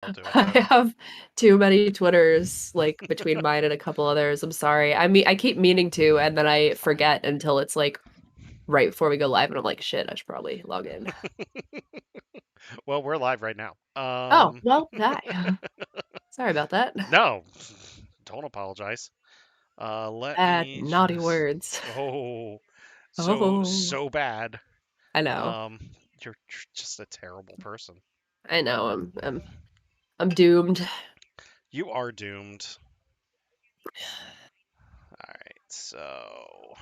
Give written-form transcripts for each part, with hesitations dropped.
I'll do it I then. have too many Twitters, like between mine and a couple others. I'm sorry. I keep meaning to, and then I You're fine. forget until it's like right before we go live, and I'm like, shit, I should probably log in. Well, we're live right now. Oh, well, that. Sorry about that. No, don't apologize. Let Bad, me naughty just. words. Oh, so Oh, so bad. I know. Um, you're just a terrible person. I know. I'm doomed. You are doomed. All right, so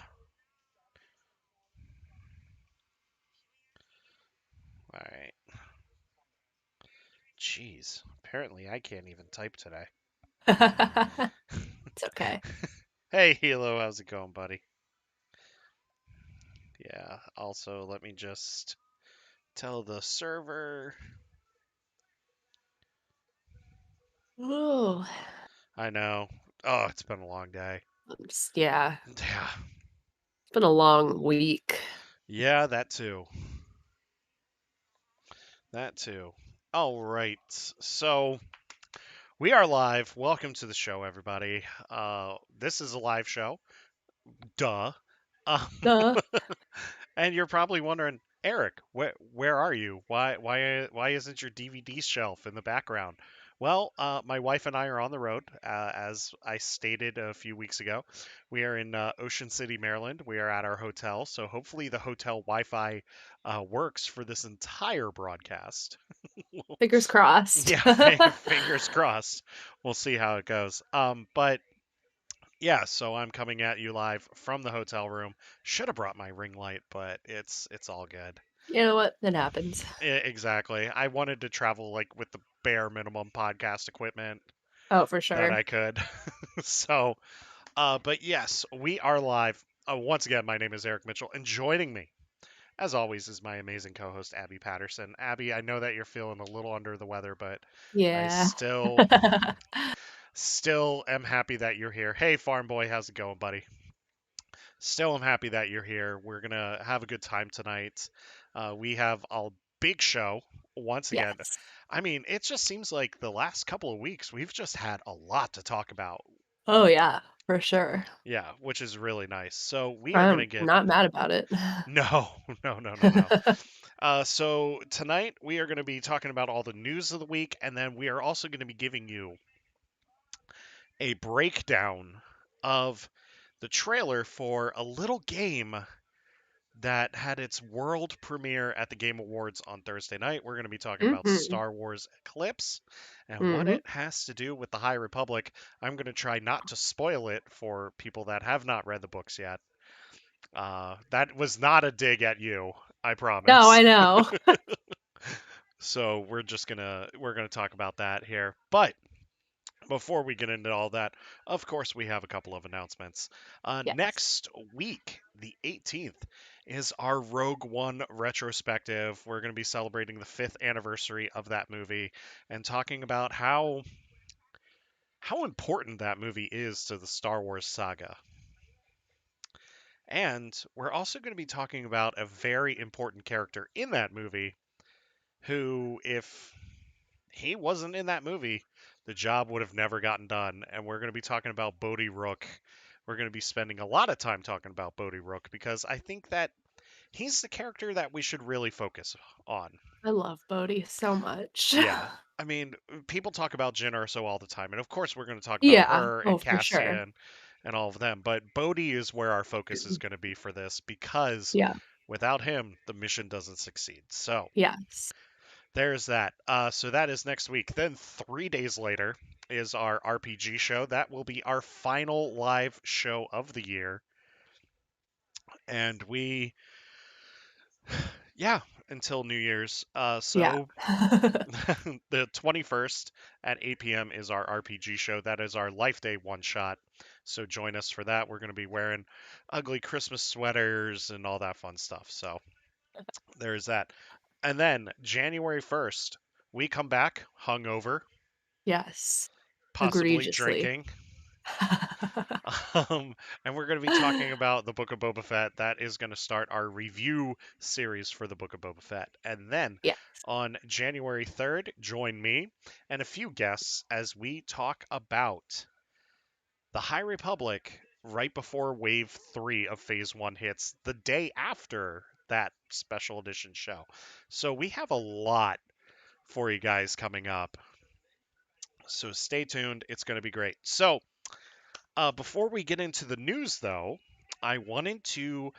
all right. Jeez, apparently I can't even type today. It's okay. Hey, Hilo, how's it going, buddy? Yeah. Also, let me just tell the server. Oh, I know. Oh, it's been a long day. yeah. Yeah. It's been a long week. Yeah, that too. That too. All right. So we are live. Welcome to the show, everybody. This is a live show. Duh. Um, Duh. and you're probably wondering, Eric, where are you? Why isn't your DVD shelf in the background? Well, my wife and I are on the road, as I stated a few weeks ago. We are in Ocean City, Maryland. We are at our hotel, so hopefully the hotel Wi-Fi works for this entire broadcast. Fingers crossed. Yeah, fingers crossed. We'll see how it goes. But yeah, so I'm coming at you live from the hotel room. Should have brought my ring light, but it's all good. You know what? It happens. Exactly. I wanted to travel like with the bare minimum podcast equipment Oh, for that sure. I could. So, but yes, we are live. Once again, my name is Eric Mitchell, and joining me, as always, is my amazing co-host Abby Patterson. Abby, I know that you're feeling a little under the weather, but I Yeah. still am happy that you're here. Hey, farm boy, how's it going, buddy? Still am happy that you're here. We're gonna have a good time tonight. We have a big show once again. Yes. I mean, it just seems like the last couple of weeks we've just had a lot to talk about. Oh, yeah, for sure. Yeah, which is really nice. So we are gonna I'm get not mad about it. no, no. So tonight we are going to be talking about all the news of the week, and then we are also going to be giving you a breakdown of the trailer for a little game that had its world premiere at the Game Awards on Thursday night. We're going to be talking about Hmm. Star Wars Eclipse and what Hmm. it has to do with the High Republic. I'm going to try not to spoil it for people that have not read the books yet. That was not a dig at you, I No, promise. I know. So we're gonna talk about that here. But before we get into all that, of course, we have a couple of announcements. Yes. Next week, the 18th, is our Rogue One retrospective. We're going to be celebrating the 5th anniversary of that movie and talking about how important that movie is to the Star Wars saga. And we're also going to be talking about a very important character in that movie who, if he wasn't in that movie, the job would have never gotten done. And we're going to be talking about Bodhi Rook. We're going to be spending a lot of time talking about Bodhi Rook because I think that he's the character that we should really focus on. I love Bodhi so much. Yeah. I mean, people talk about Jyn Erso all the time, and of course we're going to talk about Yeah. her Oh, and for sure. Cassian and all of them, but Bodhi is where our focus is going to be for this because Yeah. without him, the mission doesn't succeed. So, Yes. there's that. So that is next week. Then 3 days later is our RPG show. That will be our final live show of the year. And yeah, until New Year's. Yeah. So the 21st at 8 p.m. is our RPG show. That is our Life Day one shot. So join us for that. We're going to be wearing ugly Christmas sweaters and all that fun stuff. So there's that. And then January 1st, we come back hungover, Yes. possibly Egregiously. drinking. And we're going to be talking about the Book of Boba Fett. That is going to start our review series for the Book of Boba Fett. And then Yes. On January 3rd, join me and a few guests as we talk about the High Republic right before Wave 3 of Phase 1 hits, the day after that special edition show. So we have a lot for you guys coming up. So stay tuned. It's going to be great. So before we get into the news, though, I wanted to.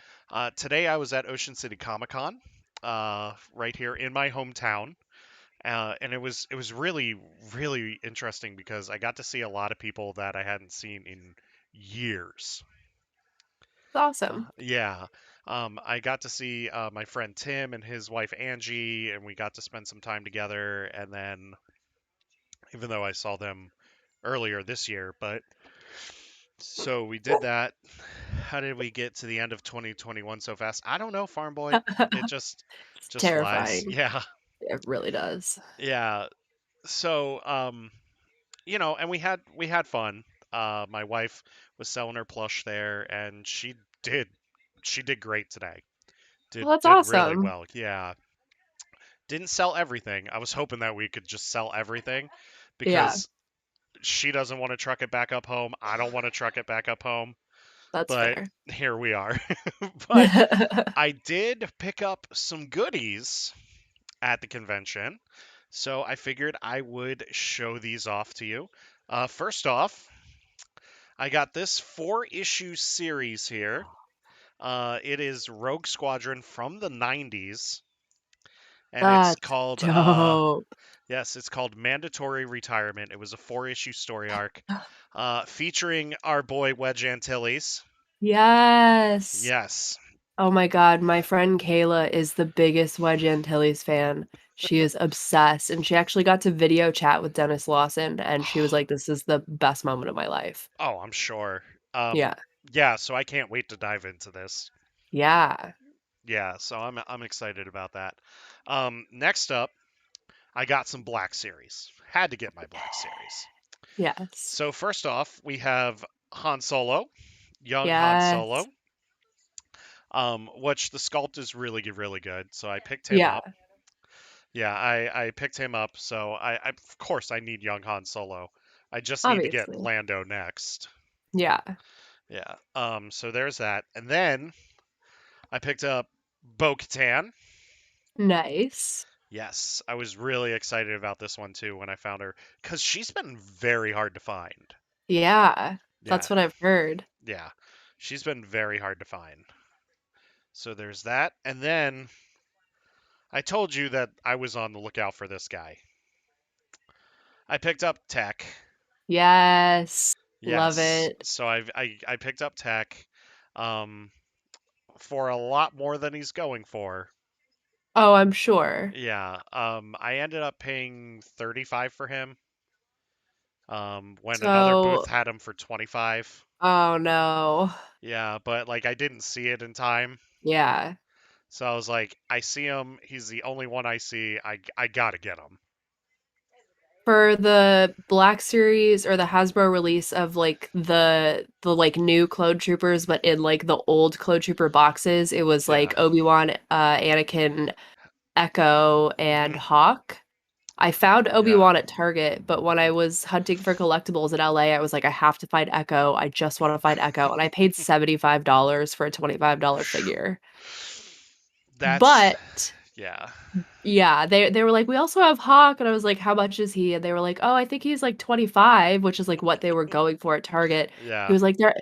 Today I was at Ocean City Comic Con, right here in my hometown, and it was really interesting because I got to see a lot of people that I hadn't seen in years. It's awesome. Yeah. I got to see my friend Tim and his wife Angie, and we got to spend some time together. And then, even though I saw them earlier this year, but so we did that. How did we get to the end of 2021 so fast? I don't know, Farm Boy. It It's just flies. terrifying. Yeah. It really does. Yeah. So, and we had fun. My wife was selling her plush there, and did she did great today. Did Well, that's did really awesome. well. Yeah. Didn't sell everything. I was hoping that we could just sell everything Yeah, because she doesn't want to truck it back up home. I don't want to truck it back up home. that's But fair. here we are. But I did pick up some goodies at the convention. So I figured I would show these off to you. First off, I got this 4-issue series here. It is Rogue Squadron from the 90s, and it's That's called dope. yes, it's called Mandatory Retirement. It was a 4-issue story arc featuring our boy Wedge Antilles. Yes. Yes. Oh my God, my friend Kayla is the biggest Wedge Antilles fan. She is obsessed, and she actually got to video chat with Dennis Lawson, and she was like, "This is the best moment of my life." Oh, I'm sure. Yeah, Yeah, so I can't wait to dive into this. yeah, Yeah, so I'm excited about that. Next up, I got some Black Series. Had to get my Black Series. yes, So first off, we have Han Solo, young Han yes, Solo, which the sculpt is really good. So I picked him yeah, up. Yeah, I picked him up. So I of course I need young Han Solo. I just need to get obviously. Lando next. Yeah, Yeah. So there's that, and then I picked up Bo-Katan. nice. Yes, I was really excited about this one too when I found her because she's been very hard to find. Yeah, Yeah, that's what I've heard. yeah, she's been very hard to find. So there's that, and then I told you that I was on the lookout for this guy. I picked up Tech. Yes, love Yes, it. so I picked up Tech, um, for a lot more than he's going for. Oh, I'm sure. Yeah, I ended up paying 35 for him. When another booth So, had him for 25. oh no. Yeah, but like I didn't see it in time. Yeah. So I was like, I see him. He's the only one I see. I gotta get him. For the Black Series or the Hasbro release of like the like new Clone Troopers, but in like the old Clone Trooper boxes, it was Yeah. like Obi-Wan, Anakin, Echo, and Hmm. Hawk. I found Yeah. Obi-Wan at Target, but when I was hunting for collectibles in LA, I was like, I have to find Echo. I just want to find Echo. And I paid $75 for a $25 figure. That's But yeah. yeah, they were like, we also have Hawk, and I was like, how much is he? And they were like, oh, I think he's like 25, which is like what they were going for at Target. He Yeah. was like, there.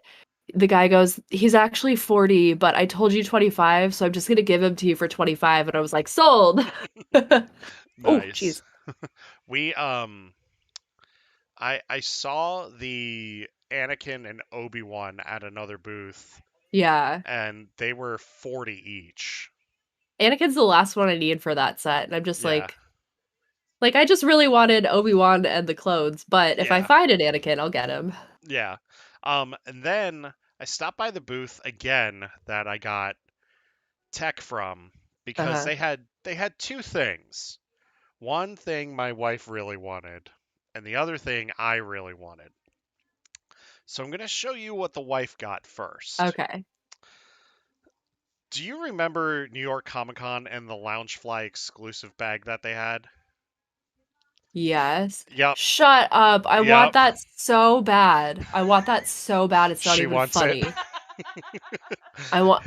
The guy goes, he's actually 40, but I told you 25, so I'm just gonna give him to you for 25. And I was like, sold. Oh, Nice. jeez. I saw the Anakin and Obi-Wan at another booth Yeah. and they were 40 each. Anakin's the last one I need for that set, and I'm just Yeah. like I just really wanted Obi-Wan and the clothes, but if I Yeah. find an Anakin, I'll get him. Yeah. And then I stopped by the booth again that I got Tech from because Uh-huh. they had two things. One thing my wife really wanted, and the other thing I really wanted. So I'm going to show you what the wife got first. Okay. Do you remember New York Comic Con and the Loungefly exclusive bag that they had? Yes. Yep, Shut up. I want yep. that so bad. I want that so bad. It's not She even wants it. funny.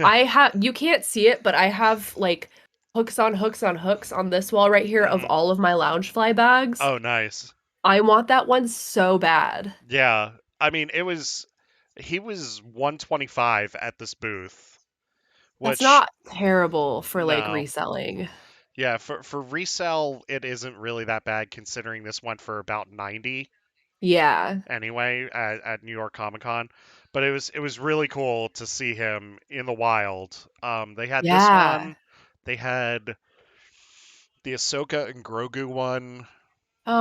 I have, you can't see it, but I have like hooks on hooks on hooks on this wall right here of Hmm. all of my Loungefly bags. Oh, nice. I want that one so bad. Yeah. I mean, he was 125 at this booth, That's which not terrible for like no. reselling. Yeah, for resale it isn't really that bad considering this went for about 90 Yeah. anyway at New York Comic Con. But it was really cool to see him in the wild. They had this Yeah. one, they had the Ahsoka and Grogu one,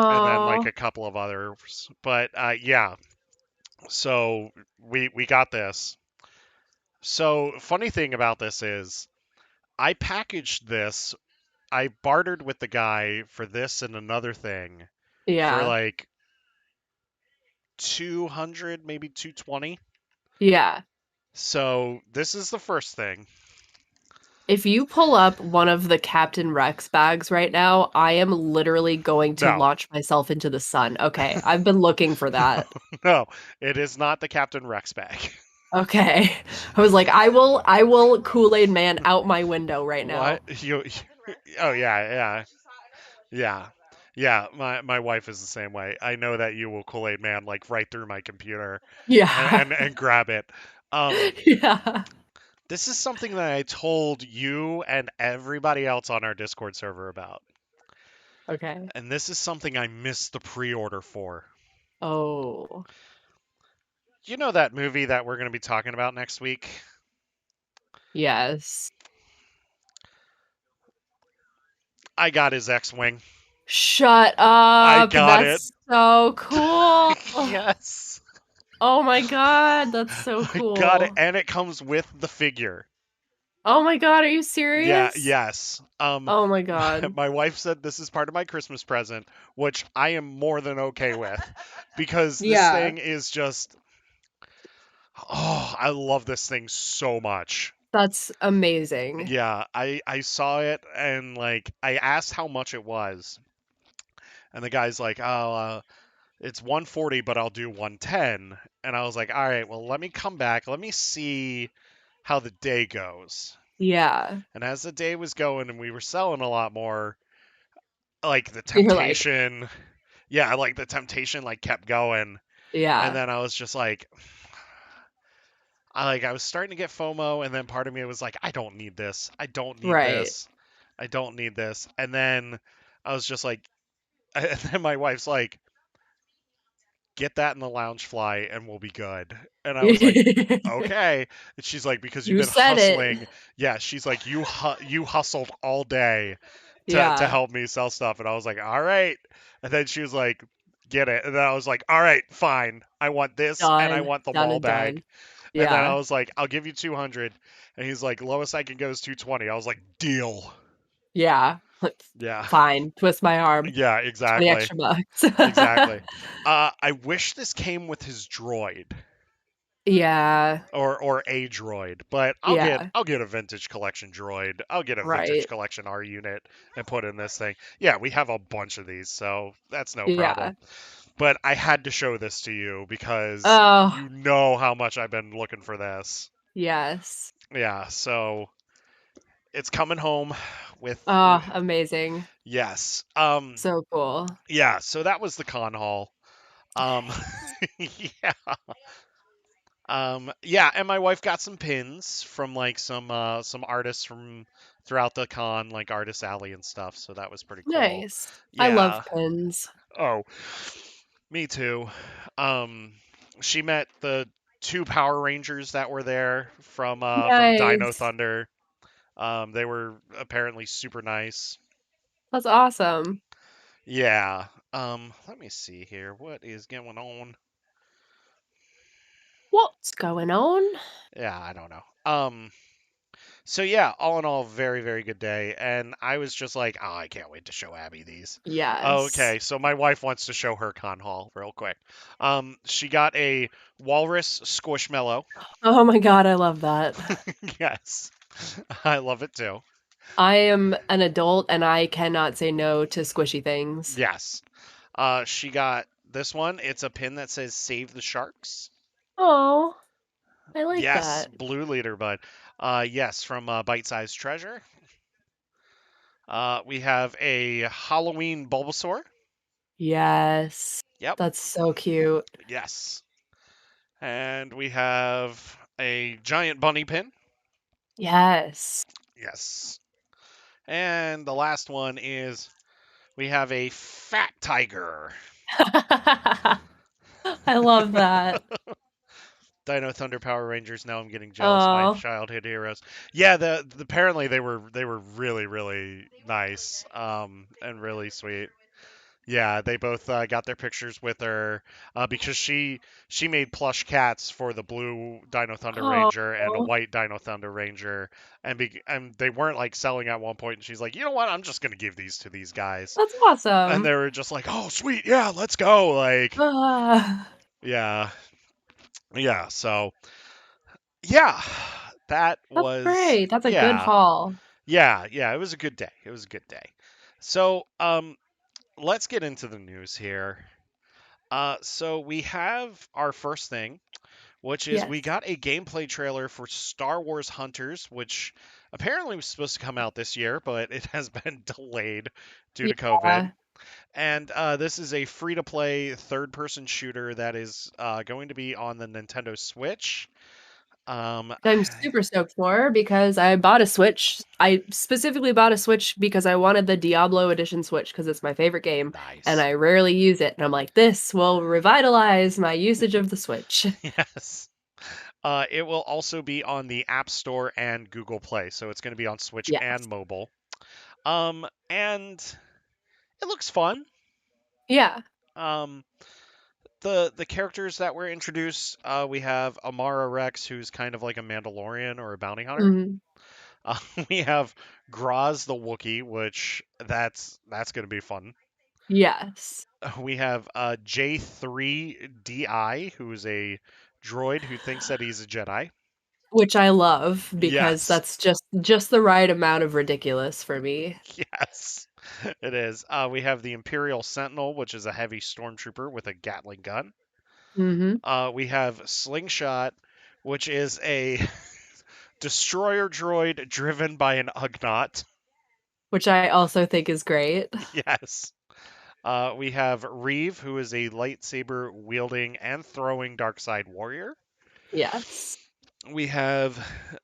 and then like Oh, a couple of others. But yeah, so we got this. So funny thing about this is I packaged this. I bartered with the guy for this and another thing for yeah. like 200, maybe 220. Yeah. So this is the first thing. If you pull up one of the Captain Rex bags right now, I am literally going to No, launch myself into the sun. Okay, I've been looking for that. no, it is not the Captain Rex bag. Okay. I was like, I will Kool-Aid Man out my window right What now. you? Oh yeah, yeah, yeah, yeah. My wife is the same way. I know that you will Kool-Aid Man like right through my computer and Yeah. and grab it. Yeah. This is something that I told you and everybody else on our Discord server about. Okay. And this is something I missed the pre-order for. Oh, You know that movie that we're going to be talking about next week? yes. I got his X-Wing. Shut I up. got it. That's so cool. Yes. Oh my God, that's so I got it cool. and it comes with the figure. Oh my God, are you Yeah, serious? yes. Oh my My, God. my wife said this is part of my Christmas present, which I am more than okay with because this Yeah, thing is just oh, I love this thing so much. that's amazing. Yeah, I saw it and like I asked how much it was, and the guy's like, "Oh, it's 140, but I'll do 110." And I was like, "All right, well, let me come back. Let me see how the day goes." Yeah. And as the day was going and we were selling a lot more, like the You're like, temptation, yeah, like the temptation like kept going. And yeah, then I was just like I was starting to get FOMO and then part of me was like, I don't need this. I don't need right. this. I don't need this. And then I was just like and then my wife's like, get that in the lounge fly and we'll be good. And I was like, okay. And she's like, because you've You been said it. hustling. Yeah, she's like, you hustled all day to Yeah. help me sell stuff. And I was like, all right. And then she was like, get it. And then I was like, all right, fine. I want this and I Done. want the Done wall and bag. done. And then I Yeah. was like, I'll give you 200. And he's like, lowest I can go is 220. I was like, deal. Yeah. Like, Yeah. fine. Twist my arm. Yeah, 20 exactly. extra bucks. Exactly. I wish this came with his droid. Yeah. Or a droid, but Yeah. I'll get a vintage collection droid. I'll get a vintage Right. collection R unit and put in this thing. Yeah, we have a bunch of these, so that's no problem. Yeah. But I had to show this to you because Oh, you know how much I've been looking for this. yes. Yeah, so it's coming home with Oh, amazing. yes. So cool. Yeah, so that was the con hall. Um Nice. yeah. Yeah, and my wife got some pins from like some artists from throughout the con, like Artist Alley and stuff. So that was pretty cool. Nice. I love Yeah. pins. Oh, me too. Um, she met the two Power Rangers that were there from Dino Nice. Thunder. They were apparently super nice. That's awesome. Yeah. Let me see here. What is going on? What's going on? Yeah, I don't know. So yeah, all in all, very, very good day. And I was just like, oh, I can't wait to show Abby these. Yes. Okay, so my wife wants to show her con haul real quick. She got a walrus squishmallow. Oh my God, I love that. Yes. I love it too. I am an adult and I cannot say no to squishy things. Yes. She got this one. It's a pin that says "Save the Sharks." Oh, I like Yes, that. blue leader bud. Yes, from Bite Size Treasure. We have a Halloween Bulbasaur. Yes. Yep. That's so cute. Yes. And we have a giant bunny pin. Yes. Yes. And the last one is we have a fat tiger. I love that. Dino Thunder Power Rangers. Now I'm getting jealous. My Oh, childhood heroes. Yeah, apparently they were really nice, and really sweet. Yeah, they both got their pictures with her because she made plush cats for the blue Dino Thunder Ranger and a oh, white Dino Thunder Ranger, and they weren't like selling at one point. And she's like, you know what? I'm just gonna give these to these guys, that's and awesome. they were just like, oh sweet, yeah, let's go. Like, Ah, yeah, yeah. So yeah, that that's was great. That's a good yeah, haul. yeah. It was a good day. It was a good day. So let's get into the news here. So we have our first thing, which is we Yes. got a gameplay trailer for Star Wars Hunters, which apparently was supposed to come out this year, but it has been delayed due to COVID. Yeah. And this is a free-to-play third-person shooter that is going to be on the Nintendo Switch. Um, I'm super stoked for because I bought a Switch. I specifically bought a Switch because I wanted the Diablo Edition Switch because it's my favorite game and nice. I rarely use it. And I'm like, this will revitalize my usage of the Switch. Yes. It will also be on the App Store and Google Play, so it's going to be on Switch and Yes. mobile. And it looks fun. Yeah. Um, the characters that were introduced, we have Amara Rex, who's kind of like a Mandalorian or a bounty hunter. Mhm. Uh, we have Graz the Wookiee, which that's going to be fun. Yes. We have J3DI, who is a droid who thinks that he's a Jedi. Which I love because Yes, that's just the right amount of ridiculous for me. yes, it is. We have the Imperial Sentinel, which is a heavy stormtrooper with a Gatling gun. Mhm. We have Slingshot, which is a destroyer droid driven by an Ugnaught. Which I also think is great. Yes. We have Reeve, who is a lightsaber wielding and throwing dark side warrior. Yes. We have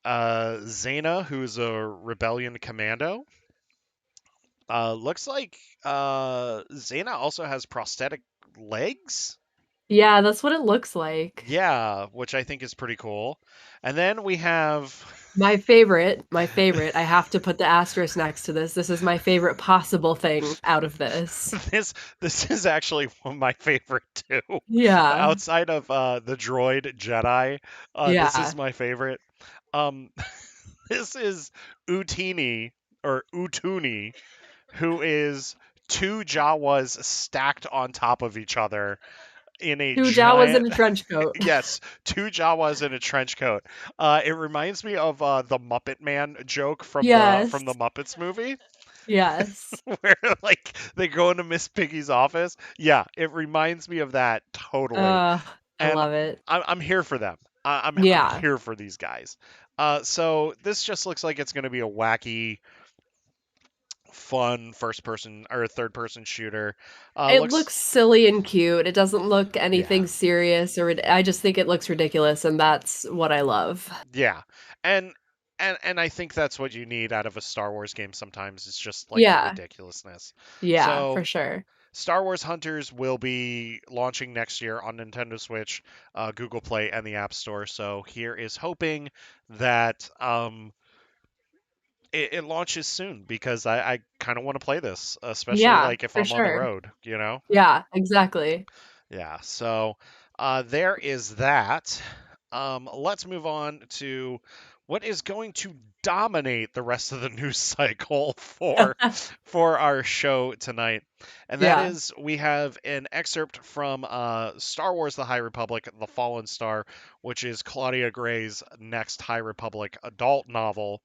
Zayna, who's a rebellion commando. Looks like Zayna also has prosthetic legs. Yeah, that's what it looks like. Yeah, which I think is pretty cool. And then we have My favorite, I have to put the asterisk next to this. This is my favorite possible thing out of this. this this is actually one of my favorite too. Yeah. Outside of the droid Jedi, this is Yeah. my favorite. Um, this is Utini or Utuni, who is two Jawas stacked on top of each other in a 2 Jawas in giant a trench coat. yes, two Jawas in a trench coat. It reminds me of the Muppet Man joke Yes. from the Muppets movie Yes. where like they go into Miss Piggy's office. Yeah, it reminds me of that totally, I and love it. I'm here for them. I'm Yeah. here for these guys. So this just looks like it's going to be a wacky, fun first person or third person shooter. It Looks looks silly and cute. It doesn't look yeah, anything serious or I just think it looks ridiculous and that's what I love. yeah, and and I think that's what you need out of a Star Wars game sometimes. It's just like the Yeah. ridiculousness. Yeah, So for sure. Star Wars Hunters will be launching next year on Nintendo Switch, Google Play, and the App Store. So here is hoping that it launches soon because I kind of want to play this, especially Yeah, like if for I'm on the sure. road, you know? Yeah, exactly. Yeah. So there is that. Let's move on to what is going to dominate the rest of the news cycle for our show tonight. And that Yeah. is we have an excerpt from Star Wars The High Republic, The Fallen Star, which is Claudia Gray's next High Republic adult novel,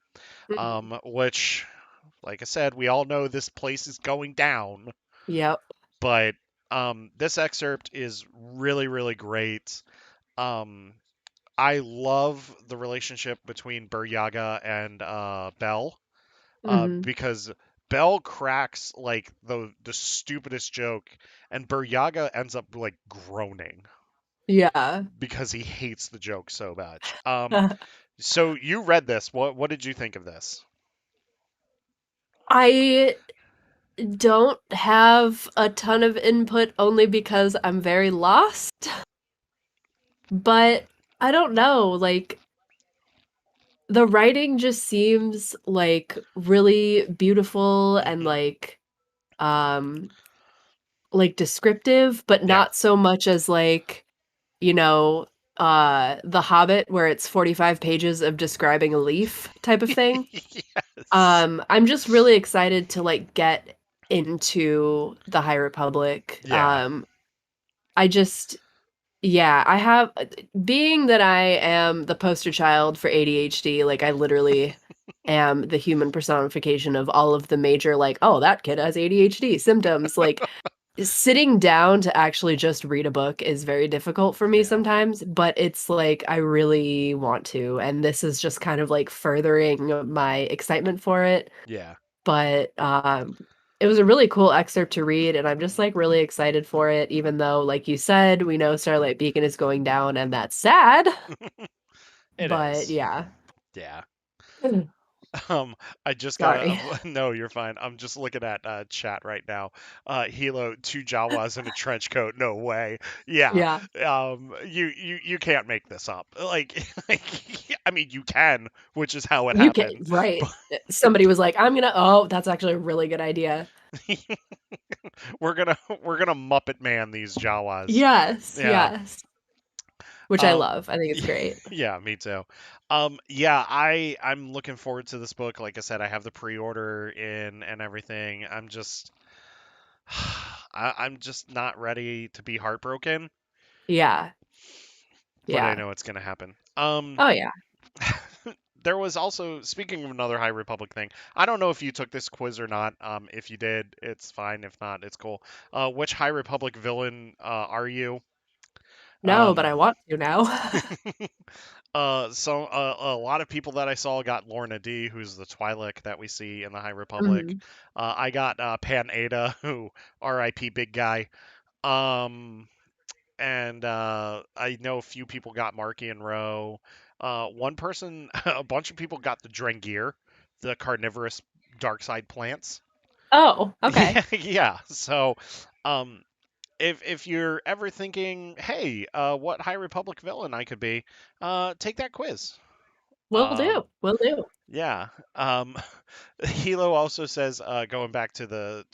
Mhm. which, like I said, we all know this place is going down, Yep. but this excerpt is really, really great. Um, I love the relationship between Buryaga and Bell, Mhm. because Bell cracks like the stupidest joke, and Buryaga ends up like groaning Yeah. because he hates the joke so much. So you read this. What did you think of this? I don't have a ton of input only because I'm very lost, but I don't know, like the writing just seems like really beautiful and Hmm. um like descriptive, but Yeah. not so much as like, you know, The Hobbit where it's 45 pages of describing a leaf type of thing. Yes. I'm just really excited to like get into the High Republic. Yeah. I just yeah, I have being that I am the poster child for ADHD, like I literally am the human personification of all of the major like, oh, that kid has ADHD symptoms. Like sitting down to actually just read a book is very difficult for me Yeah. sometimes, but it's like I really want to, and this is just kind of like furthering my excitement for it. Yeah. But, it was a really cool excerpt to read, and I'm just, like, really excited for it, even though, like you said, we know Starlight Beacon is going down, and that's sad, It but is. yeah. Yeah. Mm. Um, I just got Sorry. a no, you're fine. I'm just looking at chat right now. Hilo, two Jawas in a trench coat. No way. Yeah. Yeah. You can't make this up. Like, I mean, you can, which is how it You can happened. right. But Somebody was like, "I'm gonna" oh, that's actually a really good idea. we're gonna Muppet Man these Jawas. Yes, Yeah. yes. Which I Um. love. I think it's great. Yeah, me too. Yeah, I'm looking forward to this book. Like I said, I have the pre-order in and everything. I'm just not ready to be heartbroken, Yeah. but I Yeah. know it's gonna happen. Oh, yeah. There was also, speaking of another High Republic thing, I don't know if you took this quiz or not. If you did, it's fine. If not, it's cool. Which High Republic villain are you? No, but Um, I want to now. a lot of people that I saw got Lorna D, who's the Twi'lek that we see in the High Republic. Mhm. I got Pan Ada, who R.I.P. Big Guy. Um, and I know a few people got Marky and Rowe. One person, a bunch of people got the Drengir, the carnivorous dark side plants. Oh, okay. Yeah, yeah. So, um, if you're ever thinking, hey, what High Republic villain I could be, take that quiz. Will do, will do. Yeah. Um, Hilo also says, going back to the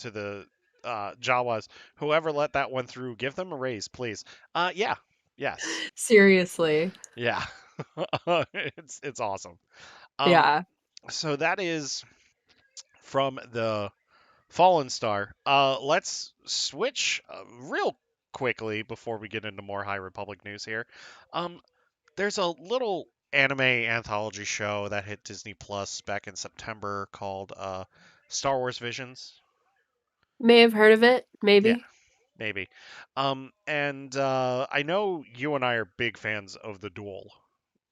Jawas, whoever let that one through, give them a raise, please. Yeah. Yes. Seriously. Yeah. It's awesome. Um, Yeah. so that is from the Fallen Star. Let's switch real quickly before we get into more High Republic news here. Um, there's a little anime anthology show that hit Disney Plus back in September called Star Wars Visions. May have heard of it, Yeah, maybe. maybe. And I know you and I are big fans of the Duel.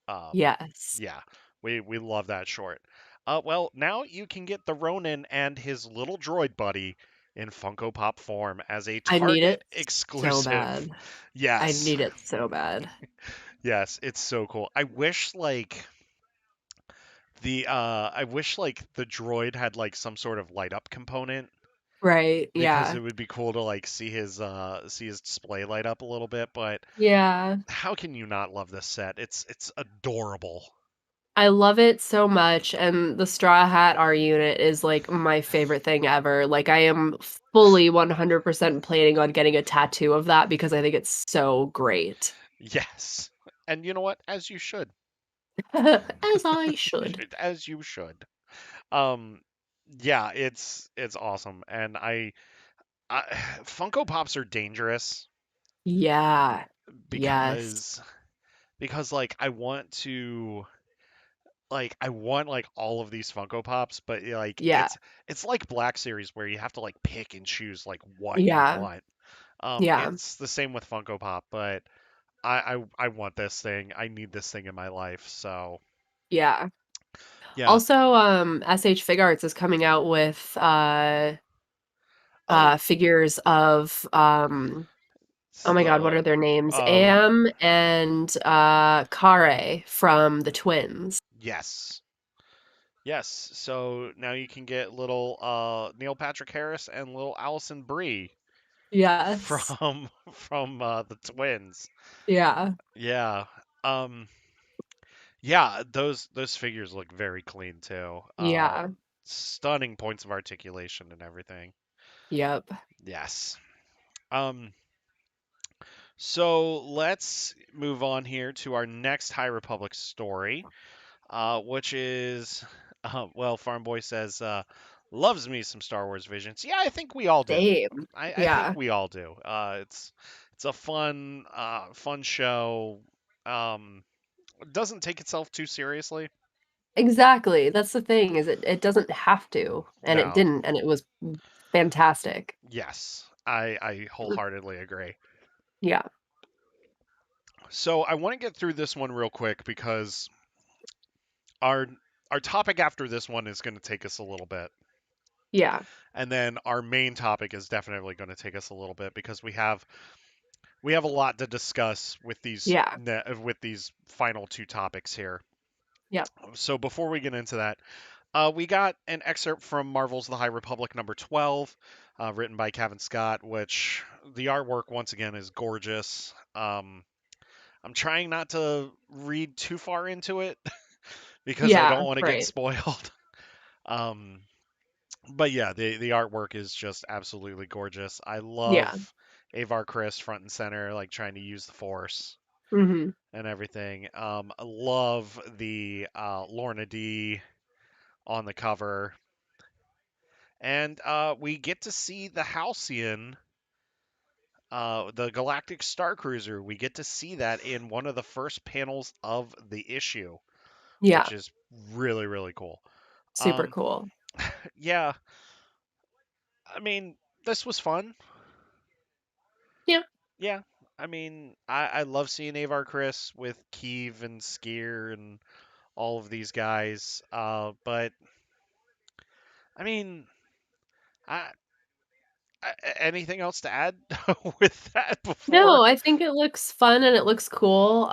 Um, Yes. yeah, we love that short. Well, now you can get the Ronin and his little droid buddy in Funko Pop form as a I need Target it so exclusive. bad. I Yes, need it so bad. yes, it's so cool. I wish like the droid had like some sort of light up component, Right, because yeah. it would be cool to like see his display light up a little bit. But Yeah. how can you not love this set? It's adorable. I love it so much, and the Straw Hat R unit is, like, my favorite thing ever. Like, I am fully 100% planning on getting a tattoo of that because I think it's so great. Yes. And you know what? As you should. As I should. as you should. Um, yeah, it's awesome, and I Funko Pops are dangerous Yeah. Yes. because like I want like all of these Funko Pops, but like Yeah. it's like Black Series where you have to like pick and choose like what you Yeah. want. Yeah. It's the same with Funko Pop, but I want this thing. I need this thing in my life. So Yeah. yeah. Also, SH Fig Arts is coming out with Oh, figures of oh it's my God, what are the their names? uh Am and Kare from the twins. yes. Yes. So now you can get little Neil Patrick Harris and little Allison Brie Yes. from the twins. Yeah. Yeah. Um yeah, those figures look very clean too. Yeah. Stunning points of articulation and everything. Yep. Yes. Um so let's move on here to our next High Republic story, which is, well, Farm Boy says, loves me some Star Wars Visions. Yeah, I think we all do. Same. I think Yeah. we all do. It's a fun show. It doesn't take itself too seriously. Exactly. That's the thing, is it doesn't have to, and it No. didn't, and it was fantastic. Yes, I wholeheartedly agree. Yeah. So I want to get through this one real quick because our our topic after this one is going to take us a little bit. Yeah. And then our main topic is definitely going to take us a little bit because we have a lot to discuss Yeah. with these final two topics here. Yep. So before we get into that, we got an excerpt from Marvel's The High Republic number 12, written by Kevin Scott, which the artwork once again is gorgeous. I'm trying not to read too far into it because I don't Yeah, want to get right. spoiled. Um, but yeah, the artwork is just absolutely gorgeous. I Yeah. love Avar Chris front and center, like trying to use the Force Mhm. and everything. I love the Lorna D on the cover, and we get to see the Halcyon, the Galactic Star Cruiser. We get to see that in one of the first panels of the issue, Yeah. which is really really cool. Super Um, cool. yeah, I mean this was fun. Yeah. Yeah, I mean, I love seeing Avar Chris with Keeve and Skier and all of these guys. But I mean, I, anything else to add with that before? No, I think it looks fun and it looks cool.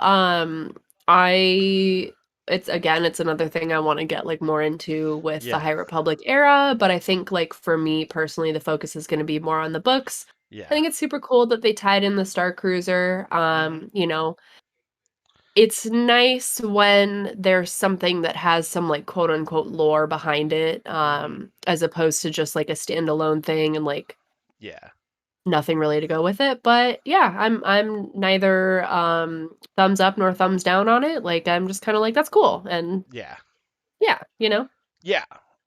I it's again, it's another thing I wanna get, like, more into with the Yeah, High Republic era, but I think, like, for me personally, the focus is gonna be more on the books. I yeah, think it's super cool that they tied in the Star Cruiser. hmm It's nice when there's something that has some, like, quote, unquote, "lore" behind it, hmm as opposed to just, like, a standalone thing and, like, yeah, nothing really to go with it. But, yeah, I'm neither, thumbs up nor thumbs down on it. Like, I'm just kinda like, "That's cool," and yeah, yeah, you know? yeah.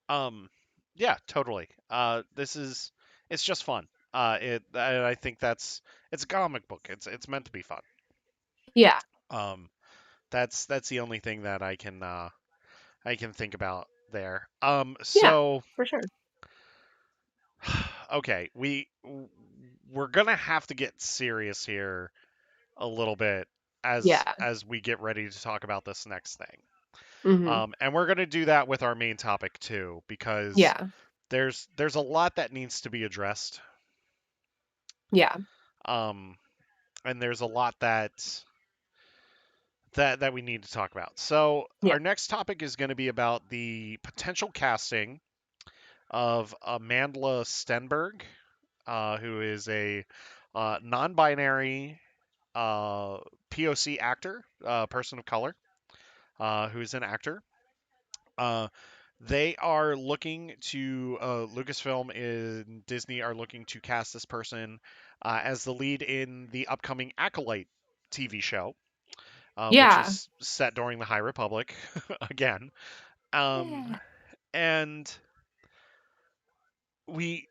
Um, yeah, totally. It's just fun. I think it's a comic book. It's meant to be fun. Yeah. Um, that's the only thing that I can think about there. Yeah, So for sure. okay, we're gonna have to get serious here a little bit Yeah. as we get ready to talk about this next thing. Mhm. And we're gonna do that with our main topic too, because Yeah. there's a lot that needs to be addressed. Yeah. Um, and there's a lot that we need to talk about. So Yeah. our next topic is going to be about the potential casting of Amandla Stenberg, who is a non-binary uh, POC actor, person of color, who is an actor. Uh, they are looking to Lucasfilm and Disney are looking to cast this person as the lead in the upcoming Acolyte TV show. which Yeah. is set during the High Republic again. Um, Yeah. and we,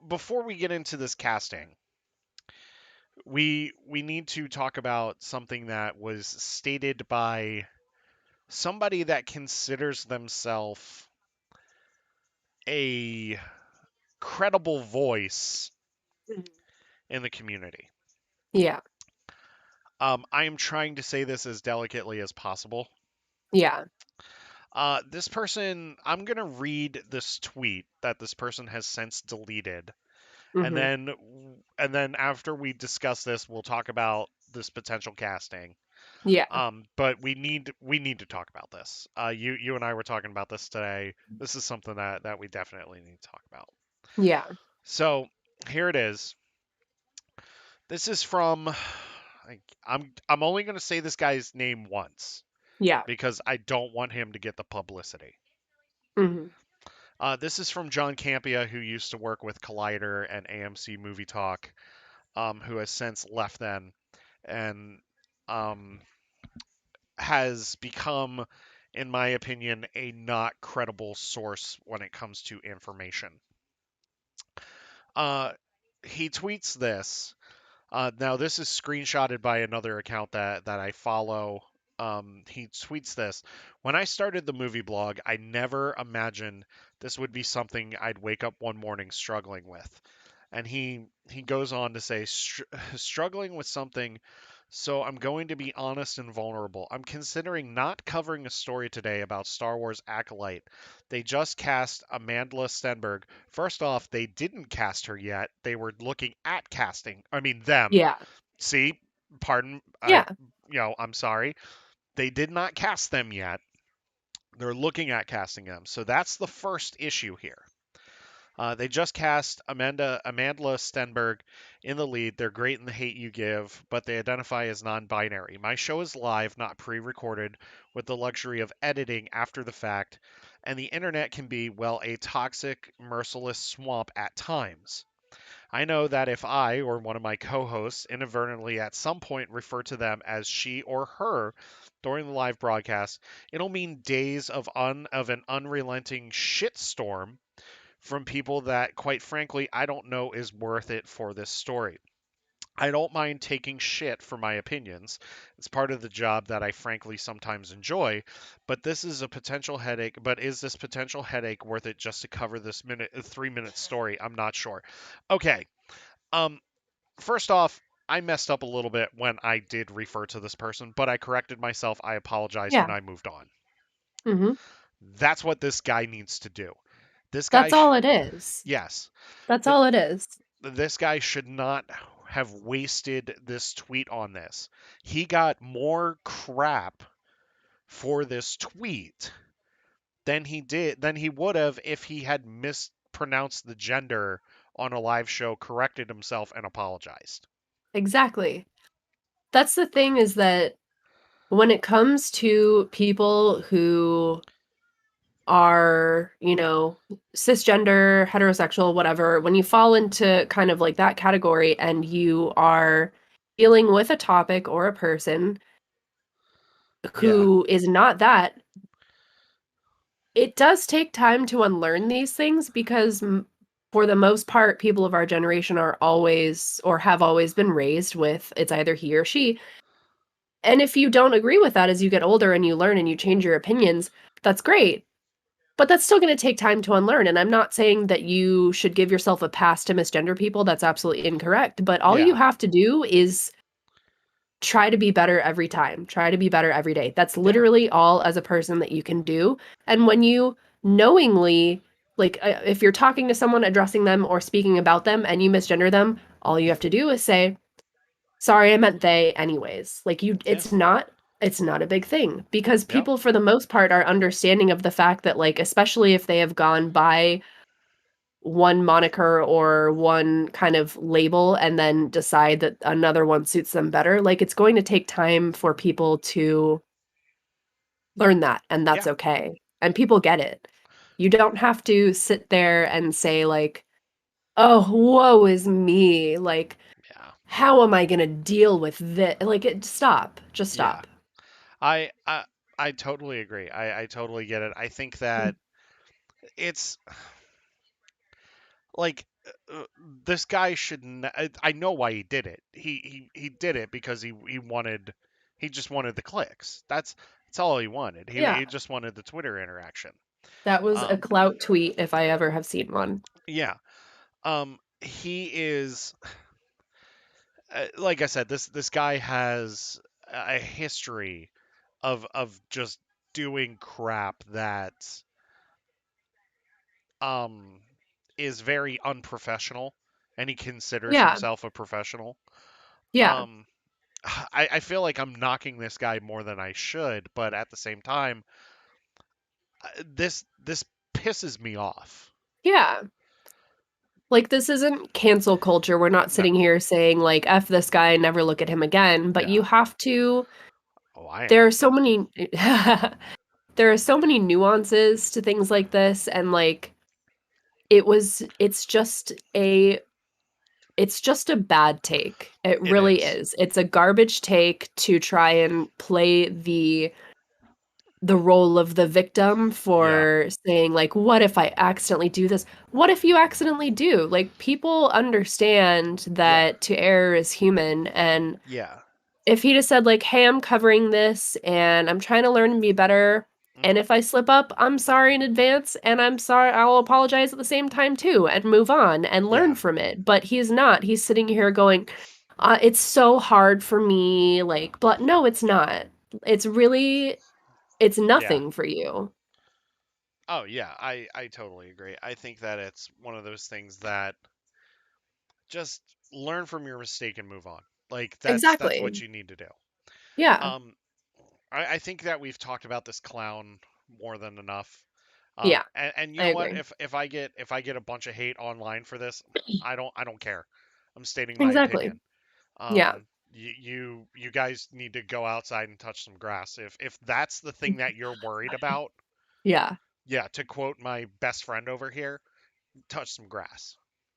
before we get into this casting, we need to talk about something that was stated by somebody that considers themselves a credible voice Mhm. in the community. Yeah. I am trying to say this as delicately as possible. Yeah. This person, I'm gonna read this tweet that this person has since deleted, and Mhm. then after we discuss this, we'll talk about this potential casting. Yeah. But we need to talk about this. You and I were talking about this today. This is something that we definitely need to talk about. Yeah. So here it is. This is from. I'm only going to say this guy's name once Yeah. because I don't want him to get the publicity. Mhm. This is from John Campia, who used to work with Collider and AMC Movie Talk, who has since left them and um, has become, in my opinion, a not credible source when it comes to information. Uh, he tweets this. Now, this is screenshotted by another account that I follow. He tweets this. When I started the movie blog, I never imagined this would be something I'd wake up one morning struggling with. And he goes on to say, struggling with something. So I'm going to be honest and vulnerable. I'm considering not covering a story today about Star Wars Acolyte. They just cast Amandla Stenberg. First off, they didn't cast her yet. They were looking at casting. I mean them. Yeah. See, pardon. Yeah. I'm sorry. They did not cast them yet. They're looking at casting them. So that's the first issue here. They just cast Amandla Stenberg in the lead. They're great in The Hate You Give, but they identify as non-binary. My show is live, not pre-recorded, with the luxury of editing after the fact, and the internet can be, well, a toxic, merciless swamp at times. I know that if I or one of my co-hosts inadvertently at some point refer to them as she or her during the live broadcast, it'll mean days of an unrelenting shitstorm from people that, quite frankly, I don't know is worth it for this story. I don't mind taking shit for my opinions. It's part of the job that I frankly sometimes enjoy, but this is a potential headache. But is this potential headache worth it just to cover this 3 minute story? I'm not sure. Okay. Um, First off, I messed up a little bit when I did refer to this person, but I corrected myself. I apologized and Yeah. I moved on. Mhm. That's what this guy needs to do. This guy, That's all it is. yes, That's th- all it is. this guy should not have wasted this tweet on this. He got more crap for this tweet than he would have if he had mispronounced the gender on a live show, corrected himself, and apologized. Exactly. That's the thing is that when it comes to people who are, cisgender, heterosexual, whatever, when you fall into kind of like that category and you are dealing with a topic or a person Yeah, who is not that, it does take time to unlearn these things because for the most part, people of our generation are always or have always been raised with it's either he or she. And if you don't agree with that as you get older and you learn and you change your opinions, that's great. But that's still going to take time to unlearn. And I'm not saying that you should give yourself a pass to misgender people. That's absolutely incorrect. But all you yeah, have to do is try to be better every time. Try to be better every day. That's yeah, literally all as a person that you can do. And when you knowingly, like, if you're talking to someone, addressing them, or speaking about them, and you misgender them, all you have to do is say, sorry, I meant they anyways. Like yeah, it's not a big thing because yep, people for the most part are understanding of the fact that like especially if they have gone by one moniker or one kind of label and then decide that another one suits them better, like it's going to take time for people to learn that and that's yeah, okay. And people get it. You don't have to sit there and say like, "Oh, woe is me." Like yeah. how am I gonna deal with this? Like, stop, just Yeah. stop. I I I totally agree. I totally get it. I think that it's like this guy should I know why he did it. He did it because he just wanted the clicks. That's all he wanted. Yeah, He just wanted the Twitter interaction. that was a Um clout tweet if I ever have seen one. yeah. He is like I said, this guy has a history of just doing crap that um is very unprofessional, and he considers Yeah, himself a professional. yeah, Um I feel like I'm knocking this guy more than I should, but at the same time, this pisses me off. yeah. Like, this isn't cancel culture. We're not No, sitting here saying, like, "F this guy, never look at him again," but you no. have to Oh, I there am. are so many there are so many nuances to things like this, and, like, it's just a bad take. It It really is. is. It's a garbage take to try and play the role of the victim Yeah, for saying, like, "What if I accidentally do this?" What if you accidentally do? Like, people understand yeah, that to err is human, and yeah. if he just said, like, "Hey, I'm covering this, and I'm trying to learn and be better, and Hmm. if I slip up, I'm sorry in advance, and I'll apologize at the same time too, and move on and learn Yeah, from it." But he's not. He's sitting here going, "It's so hard for me," like, but no, it's not. It's really it's yeah. nothing for you. Oh, yeah. I totally agree. I think that it's one of those things that just learn from your mistake and move on. Like that's what Exactly. you need to do. Yeah. Um, I think that we've talked about this clown more than enough. Yeah, And you I know what? agree. If I get a bunch of hate online for this, I don't care. I'm stating my Exactly. opinion. Yeah. You guys need to go outside and touch some grass. If that's the thing that you're worried about, Yeah. yeah, to quote my best friend over here, touch some grass.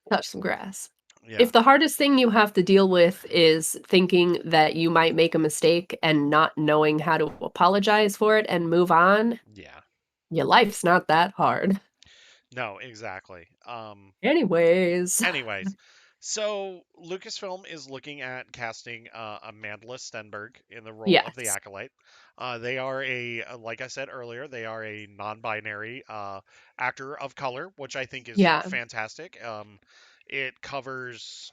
Touch some grass. Yeah, If the hardest thing you have to deal with is thinking that you might make a mistake and not knowing how to apologize for it and move on, yeah. your life's not that hard. No, exactly. Anyways. Anyways, so Lucasfilm is looking at casting Amanda Stenberg in the role of the Yes. Acolyte. They are like I said earlier, they are a non-binary actor of color, which I think is Yeah. fantastic. It covers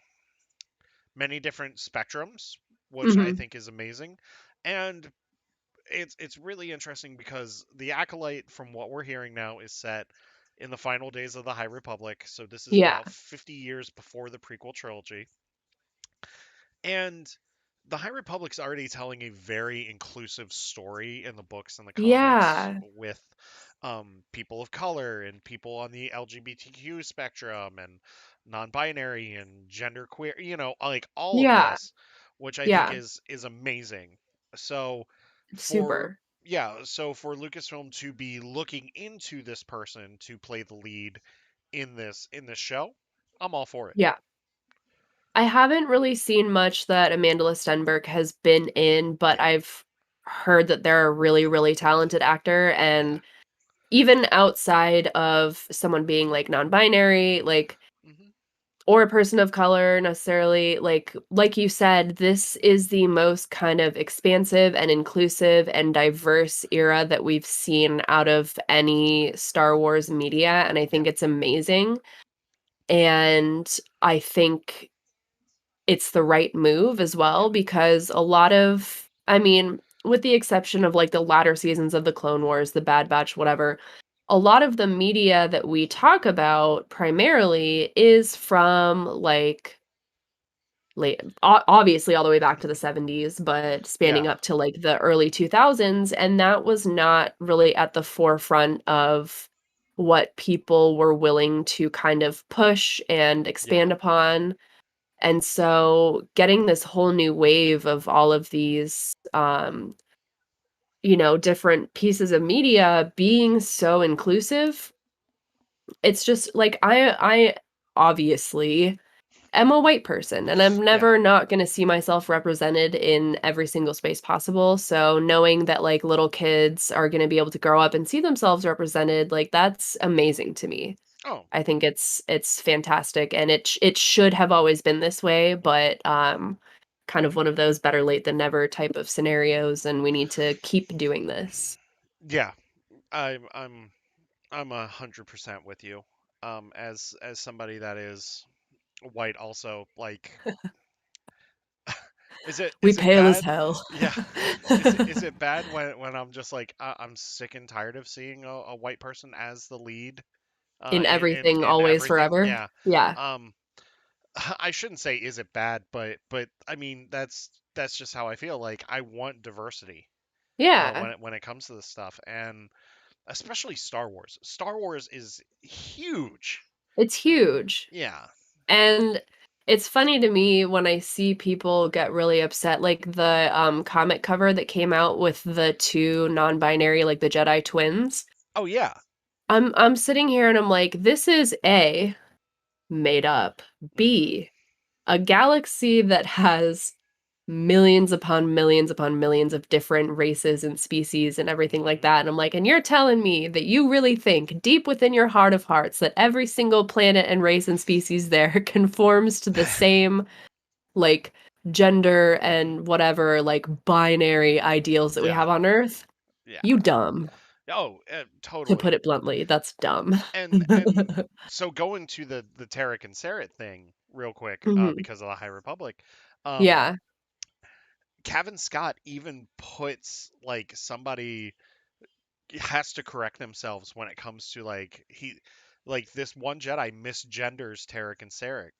many different spectrums, which I Mhm. think is amazing, and it's really interesting because the Acolyte, from what we're hearing now, is set in the final days of the High Republic. So this is Yeah. about 50 years before the prequel trilogy. And the High Republic's already telling a very inclusive story in the books and the comics Yeah. with people of color and people on the LGBTQ spectrum and non-binary and genderqueer, like all of Yeah. this, which I think Yeah. is amazing. So for Super. so for Lucasfilm to be looking into this person to play the lead in this show, I'm all for it. Yeah. I haven't really seen much that Amanda Stenberg has been in, but I've heard that they're a really, really talented actor, Yeah. and even outside of someone being, like, non-binary, like, Hmm. or a person of color necessarily, like you said, this is the most kind of expansive and inclusive and diverse era that we've seen out of any Star Wars media, and I Yeah. think it's amazing, and I think it's the right move as Yeah. well because a lot of I mean, with the exception of, like, the latter seasons of the Clone Wars, the Bad Batch, whatever, a lot of the media that we talk about primarily is from, like, late obviously all the way back to the '70s, but spanning Yeah. up to, like, the early 2000s, and that was not really at the forefront of what people were willing to kind of push and Yeah. expand upon. And so getting this whole new wave of all of these, different pieces of media being so inclusive, it's just like I obviously am a white person and I'm Yeah. never not going to see myself represented in every single space possible. So knowing that like little kids are going to be able to grow up and see themselves represented, like that's amazing to me. Oh, I think it's fantastic and it should have always been this way, but kind of one of those better late than never type of scenarios and we need to keep doing this. yeah. I'm 100% with you. As somebody that is white, also, like, We is it pale as bad? hell. Yeah. Is it bad when I'm just like I'm sick and tired of seeing a white person as the lead In everything, in always, everything? forever. Yeah. Yeah. Um, I shouldn't say is it bad, but I mean that's just how I feel. Like I want diversity Yeah. when it comes to this stuff, and especially Star Wars. Star Wars is huge. It's huge. Yeah. And it's funny to me when I see people get really upset, like the comic cover that came out with the two non-binary, like the Jedi twins. Oh yeah. I'm sitting here and I'm like, this is A, made up. Hmm. B, a galaxy that has millions upon millions of different races and species and everything like Hmm. that. And I'm like, and you're telling me that you really think deep within your heart of hearts that every single planet and race and species there conforms to the same like gender and whatever like binary ideals that we Yeah. have on Earth? Yeah. You dumb. Oh, To put totally. it bluntly, that's dumb. And so going to the Tarek and Sarah thing real quick, Mhm. because of the High Republic, um, Yeah. Kevin Scott even puts like somebody has to correct themselves when it comes to like this one Jedi misgenders Tarek and Sarek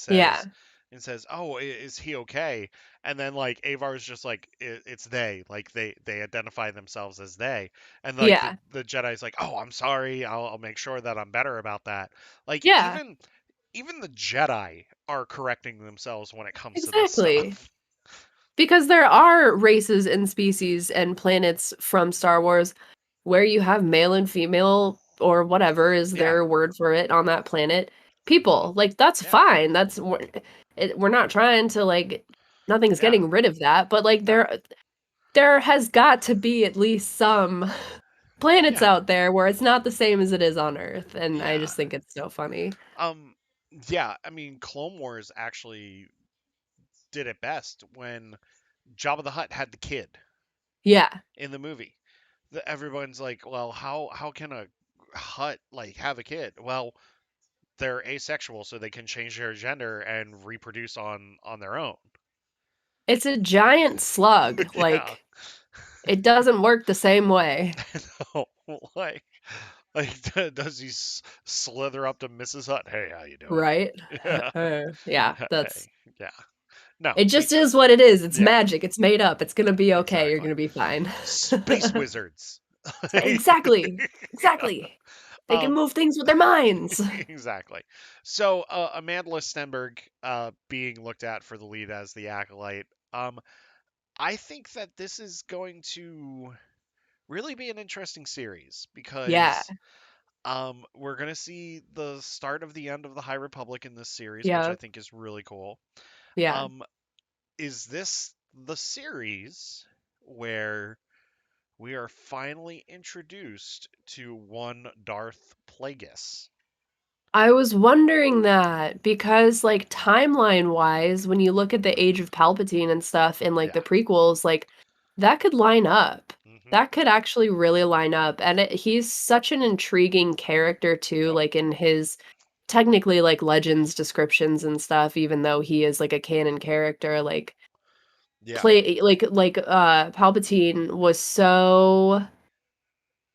Yeah. and says, "Oh, is he okay?" And then like Avar's just like it's they, like they identify themselves as they, and like Yeah. the Jedi's like, "Oh, I'm sorry. I'll make sure that I'm better about that." Like Yeah. even the Jedi are correcting themselves when it comes to this Exactly. stuff. Because there are races and species and planets from Star Wars where you have male and female or whatever is Yeah. their word for it on that planet Hmm. people. Like that's Yeah. fine. We're not trying to like nothing's Yeah. getting rid of that, but like No. there has got to be at least some planets Yeah. out there where it's not the same as it is on Earth, and I Yeah. just think it's so funny. Um, yeah, I mean, Clone Wars actually did it best when Jabba the Hutt had the kid Yeah. in the movie. Everyone's like, well, how can a Hutt like have a kid? Well, they're asexual, so they can change their gender and reproduce on their own. It's a giant slug. Yeah, Like it doesn't work the same way. no, like does he slither up to Mrs. Hutt? Hey, how you doing? Right? Yeah, Yeah, that's hey, yeah. No, it we just is what it is. It's yeah, magic. It's made up. It's gonna be okay. You're exactly. gonna be fine. Space wizards. Exactly. Yeah. Exactly. They can Um, move things with their minds. exactly. So Amanda Stenberg being looked at for the lead as the acolyte. I think that this is going to really be an interesting series Yeah. because we're going to see the start of the end of the High Republic in this series, which I Yeah. think is really cool. Yeah. Um, is this the series where we are finally introduced to one Darth Plagueis? I was wondering that because, like, timeline-wise, when you look at the age of Palpatine and stuff in, like, Yeah. the prequels, like, that could line up. Mm-hmm. That could actually really line up, and he's such an intriguing character too, Yep. like, in his technically, like, Legends descriptions and stuff, even though he is, like, a canon character, like, Yeah. Palpatine was so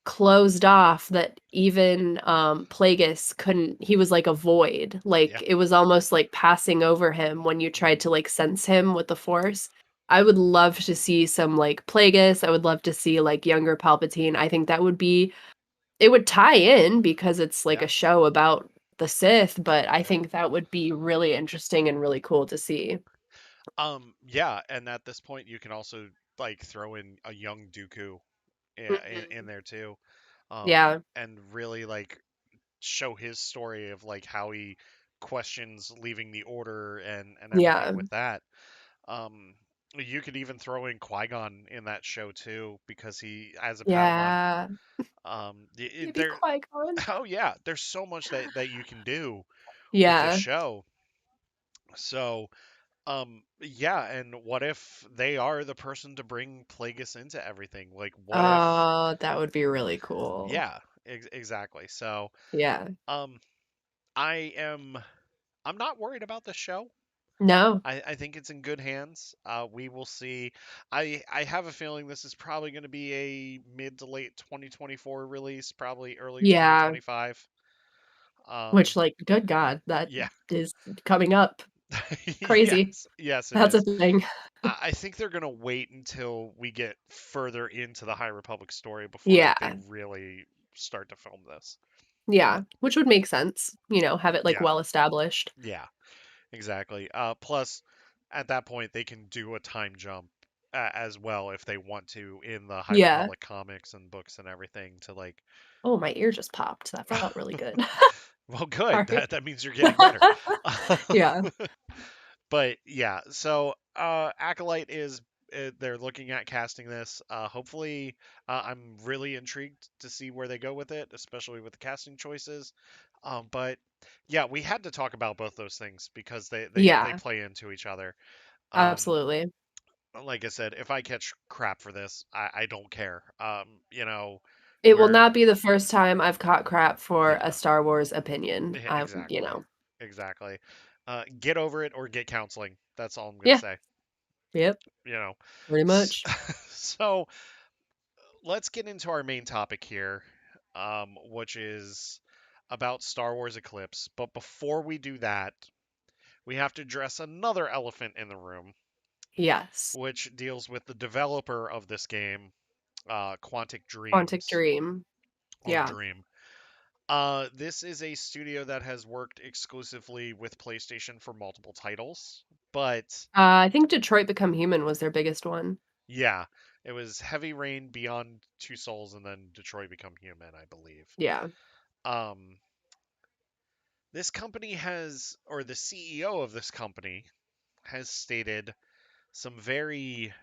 closed off that even Plagueis couldn't he was like a void. Yeah. Like it was almost like passing over him when you tried Mm-hmm. to like sense him with the force. I would love to see some like Plagueis. I would love to see like younger Palpatine. I think that would be it would tie in because it's like Yeah. a show about the Sith, but I think that would be really interesting and really cool to see. Yeah, and at this point you can also like throw in a young Dooku in Mhm. there too. Yeah. And really like show his story of like how he questions leaving the order and everything Yeah. with that. Um, you could even throw in Qui-Gon in that show too, because he as a Padawan. Yeah. Maybe There, Qui-Gon. oh yeah, there's so much that you can do with this Yeah. show. So, yeah, and what if they are the person to bring Plagueis into everything? Like, what if? Oh, that would be really cool. Yeah, exactly. So, Yeah. um, I am, I'm not worried about the show. No. I think it's in good hands. We will see. I have a feeling this is probably going to be a mid to late 2024 release, probably early Yeah. 2025. Which, Um, like, good God, that yeah, is coming up. Crazy. yes, yes, it That's a is. thing. I think they're gonna wait until we get further into the High Republic story before like they Yeah. really start to film this. Yeah. Which would make sense. Have it like Yeah, well established. yeah, exactly. Plus, at that point, they can do a time jump as well if they want to in the High Yeah. Republic comics and books and everything to like. Oh, my ear just popped. That felt really good. Well, good. Sorry. That means you're getting better. Yeah. But yeah, so Acolyte is they're looking at casting this. Hopefully, I'm really intrigued to see where they go with it, especially with the casting choices. But yeah, we had to talk about both those things because they Yeah. play into each other. Um, Absolutely. like I said, if I catch crap for this, I don't care. It will We're not be the first time I've caught crap for a yeah, Star Wars opinion. exactly, exactly. Get over it or get counseling. That's all I'm gonna Yeah. say. Yep. You know. Pretty S- much. So let's get into our main topic here, which is about Star Wars Eclipse. But before we do that, we have to address another elephant in the room, Yes. which deals with the developer of this game, Quantic Quantic Dreams Dream. or Yeah. Dream. This is a studio that has worked exclusively with PlayStation for multiple titles, but I think Detroit Become Human was their biggest one. yeah, it was Heavy Rain, Beyond Two Souls, and then Detroit Become Human, I believe. Yeah. Um, this company has, or the CEO of this company has stated some very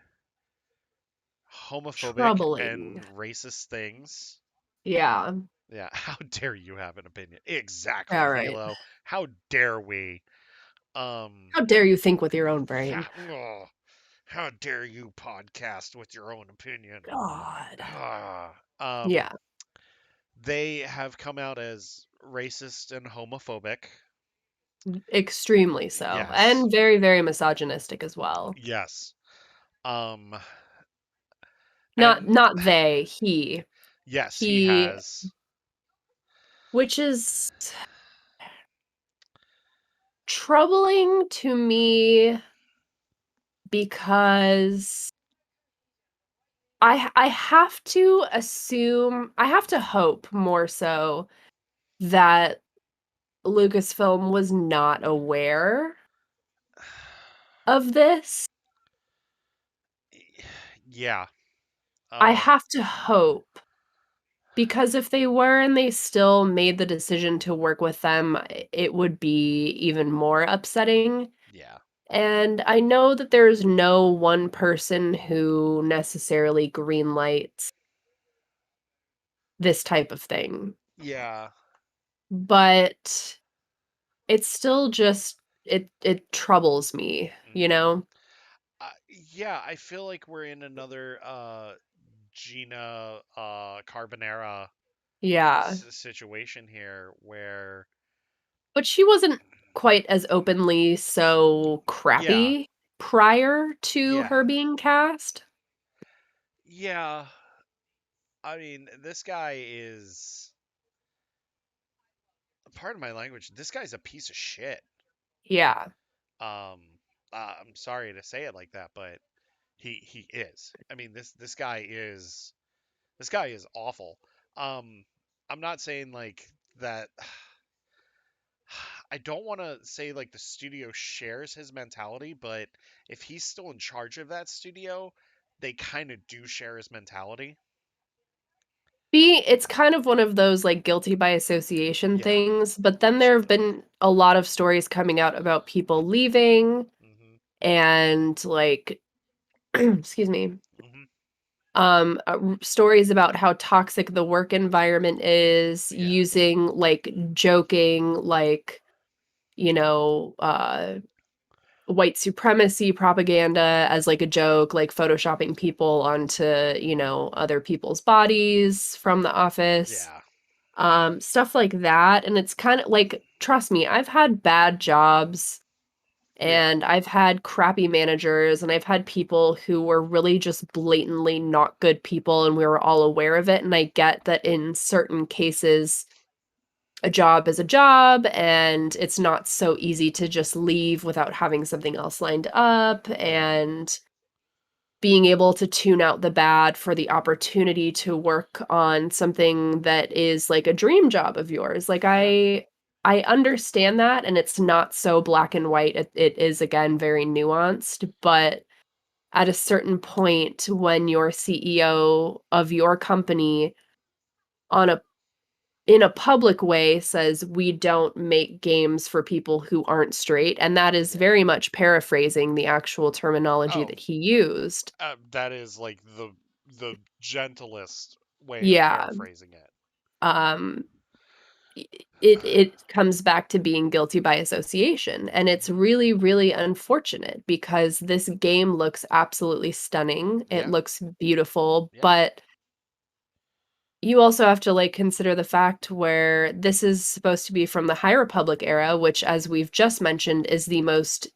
homophobic Troubling. and racist things. Yeah. Yeah, how dare you have an opinion? Exactly, All right. Halo. How dare we? Um, How dare you think with your own brain? yeah, ugh. How dare you podcast with your own opinion? God. Ah, Yeah. they have come out as racist and homophobic. Extremely so. Yes, And very, very misogynistic as well. yes. Um, Not and not they, he. yes, he He has. which is troubling to me because I have to assume I have to hope more so that Lucasfilm was not aware of this. Yeah. I Um, have to hope, because if they were and they still made the decision to work with them, it would be even more upsetting. yeah. And I know that there's no one person who necessarily greenlights this type of thing, Yeah. but it's still just it troubles me, you hmm know? Uh, yeah, I feel like we're in another Gina Carbonara Yeah. situation here where But she wasn't quite as openly so yeah. crappy prior to Yeah. her being cast. Yeah. I mean, this guy is pardon my language, this guy's a piece of shit. Yeah. Um I'm sorry to say it like that, but he is. I mean, this guy is awful. Um, I'm not saying like that. I don't want to say like the studio shares his mentality, but if he's still in charge of that studio, they kind of do share his mentality. It's kind of one of those like guilty by association Yeah, things, but then there have absolutely. been a lot of stories coming out about people leaving Hmm. and like excuse me, Hmm. stories about how toxic the work environment is, Yeah. using like joking, like, you know, white supremacy propaganda as like a joke, like photoshopping people onto, other people's bodies from the office, Yeah. stuff like that. And it's kind of like, trust me, I've had bad jobs Yeah. and I've had crappy managers and I've had people who were really just blatantly not good people and we were all aware of it. And I get that in certain cases, a job is a job and it's not so easy to just leave without having something else lined up Yeah. and being able to tune out the bad for the opportunity to work on something that is like a dream job of yours. Like Yeah. I understand that and it's not so black and white. It is again very nuanced, but at a certain point when your CEO of your company on a in a public way says we don't make games for people who aren't straight, and that is Yeah. very much paraphrasing the actual terminology Oh, that he used. that is like the gentlest way of Yeah, paraphrasing it. um, I it comes back to being guilty by association, and it's Hmm. really, really unfortunate because this game looks absolutely stunning, it Yeah. looks beautiful, Yeah. but you also have to, like, consider the fact where this is supposed to be from the High Republic era, which, as we've just mentioned, is the most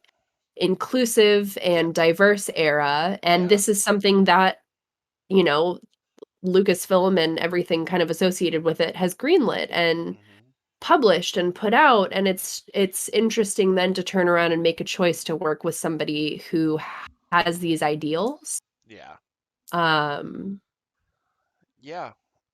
inclusive Yeah. and diverse era, and Yeah. this is something that, you know, Lucasfilm and everything kind of associated with it has greenlit and Hmm. published and put out, and it's interesting then to turn around and make a choice to work with somebody who has these ideals. Yeah. Um, Yeah.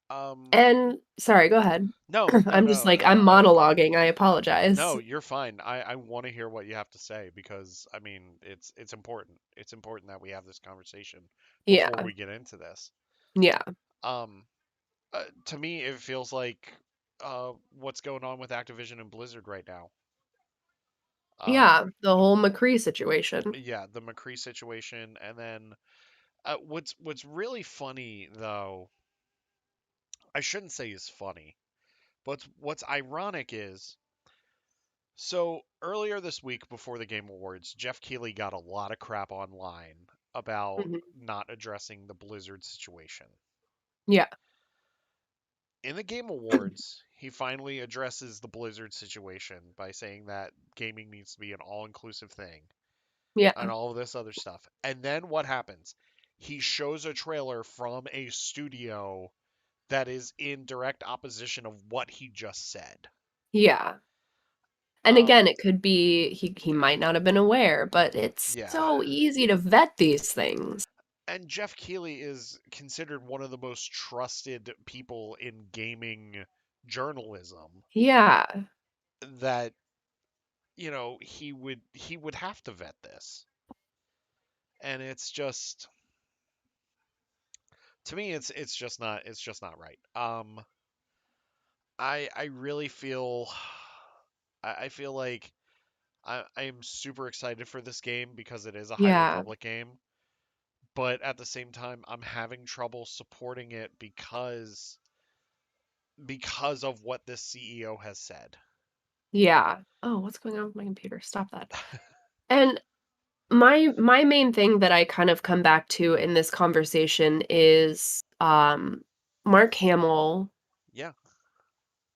Um. and sorry, go ahead. No. No. I'm just No. like, No. I'm monologuing, I apologize. No. You're fine. I want to hear what you have to say because I mean it's important. It's important that we have this conversation before Yeah, we get into this. yeah, Um. To me, it feels like what's going on with Activision and Blizzard right now. yeah, Um, the whole McCree situation. yeah, the McCree situation, and then what's really funny though, I shouldn't say is funny, but what's ironic is so earlier this week before the Game Awards, Jeff Keighley got a lot of crap online about Mhm. not addressing the Blizzard situation. Yeah, In the Game Awards, he finally addresses the Blizzard situation by saying that gaming needs to be an all-inclusive thing and yeah, all of this other stuff. And then what happens? He shows a trailer from a studio that is in direct opposition of what he just said. yeah. And Um, again, it could be he might not have been aware, but it's yeah. so easy to vet these things. And Jeff Keighley is considered one of the most trusted people in gaming journalism Yeah, that he would have to vet this. And it's just to me it's just not right. I really feel I feel like I am super excited for this game because it is a High yeah, Republic game, but at the same time I'm having trouble supporting it because of what this CEO has said. yeah. Oh, what's going on with my computer? Stop that. And my main thing that I kind of come back to in this conversation is, Mark Hamill Yeah.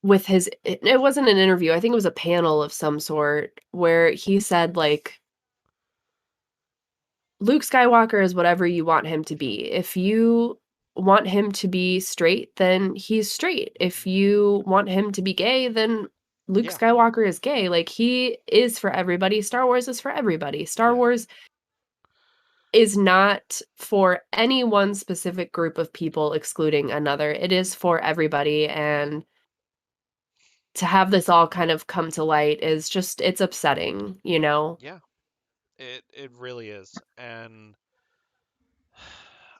with his it wasn't an interview, I think it was a panel of some sort where he said, like, Luke Skywalker is whatever you want him to be. If you want him to be straight, then he's straight. If Hmm. you want him to be gay, then Luke Yeah. Skywalker is gay. Like, he is for everybody. Star Wars is for everybody. Star Yeah. Wars is not for any one specific group of people excluding another. It is for everybody, and to have this all kind of come to light is just it's upsetting, you know? Yeah. It really is. And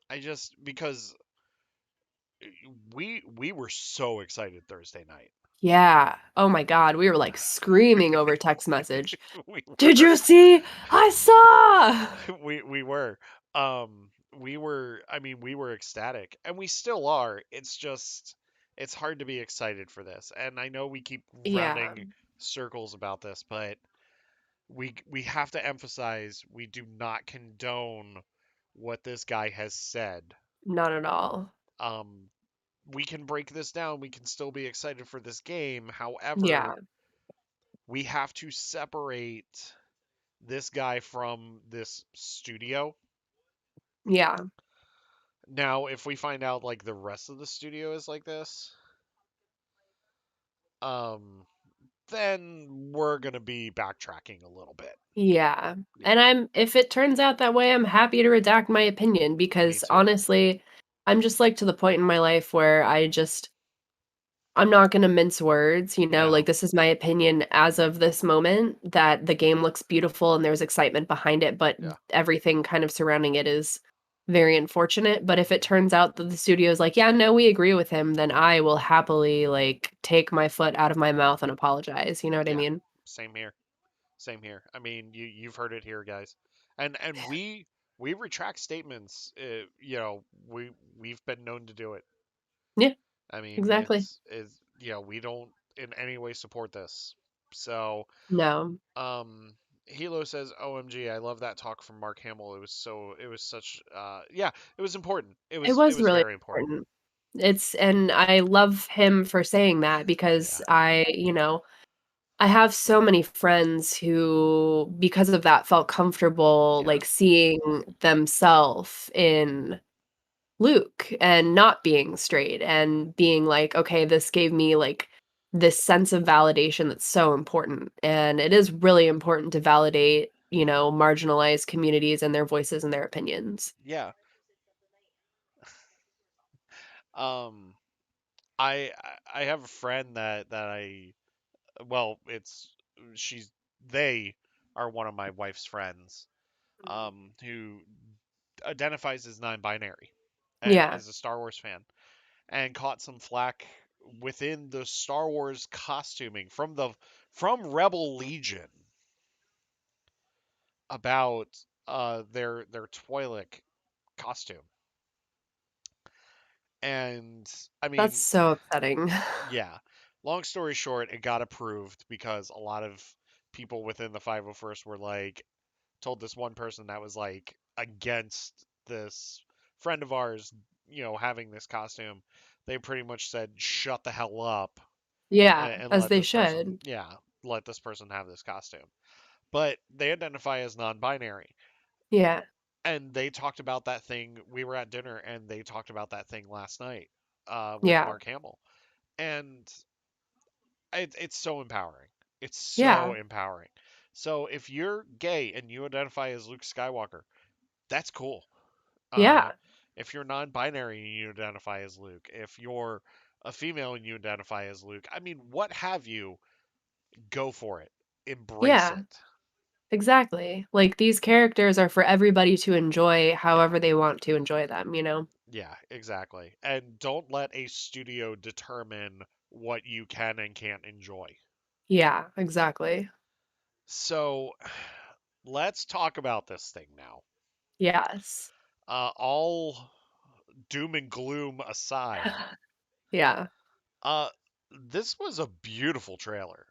I just because we were so excited Thursday night. Yeah. Oh my God. We were like screaming over text message. We Did were. you see? I saw. We were. We were, I mean, we were ecstatic, and we still are. It's just it's hard to be excited for this. And I know we keep Yeah, rounding circles about this, but we have to emphasize we do not condone what this guy has said. not at all. Um, we can break this down. We can still be excited for this game. Yeah. However, we have to separate this guy from this studio. Yeah. Now, if we find out like the rest of the studio is like this, um, then we're gonna be backtracking a little bit. Yeah. Yeah, And if it turns out that way, I'm happy to redact my opinion me because too. honestly, I'm just like to the point in my life where I'm not gonna mince words, like No, this is my opinion as of this moment that the game looks beautiful and there's excitement behind it, but yeah, everything kind of surrounding it is very unfortunate. But if it turns out that the studio is like, yeah, no, we agree with him, then I will happily like take my foot out of my mouth and apologize. You know what I yeah. mean? Same here. Same here. I mean, you've heard it here, guys, and we retract statements. We've been known to do it. Yeah, I mean, exactly. we don't in any way support this. So, No, um, Hilo says, "OMG, I love that talk from Mark Hamill. It was such, yeah, it was important. it It was was really very important. important. And I love him for saying that because Yeah, I have so many friends who, because of that, felt comfortable, yeah, like, seeing themselves in Luke and not being straight and being like, "Okay, this gave me, like, this sense of validation that's so important." And it is really important to validate, marginalized communities and their voices and their opinions. yeah. Um, I I have a friend that I well, it's she's they are one of my wife's friends, who identifies as non-binary and Yeah. is a Star Wars fan, and caught some flack within the Star Wars costuming from Rebel Legion about their Twi'lek costume. And I That's mean, so upsetting. yeah. Long story short, it got approved because a lot of people within the 501st were like told this one person that was like against this friend of ours, having this costume. They pretty much said, "Shut the hell up," Yeah, and as let they this person, should. yeah, let this person have this costume. But they identify as non-binary, Yeah. and they talked about that thing. We were at dinner, and they talked about that thing last night, with Yeah. Mark Hamill, and it's so empowering. It's so Yeah. empowering. So if you're gay and you identify as Luke Skywalker, that's cool. Uh, Yeah. if you're non-binary and you identify as Luke, if you're a female and you identify as Luke, I mean, what have you? Go for it. Embrace Yeah. it. Exactly. Like, these characters are for everybody to enjoy Yeah. however they want to enjoy them, you know? Yeah, exactly. And don't let a studio determine what you can and can't enjoy. Yeah, exactly. So, let's talk about this thing now. Yes. All doom and gloom aside, Yeah. uh, this was a beautiful trailer.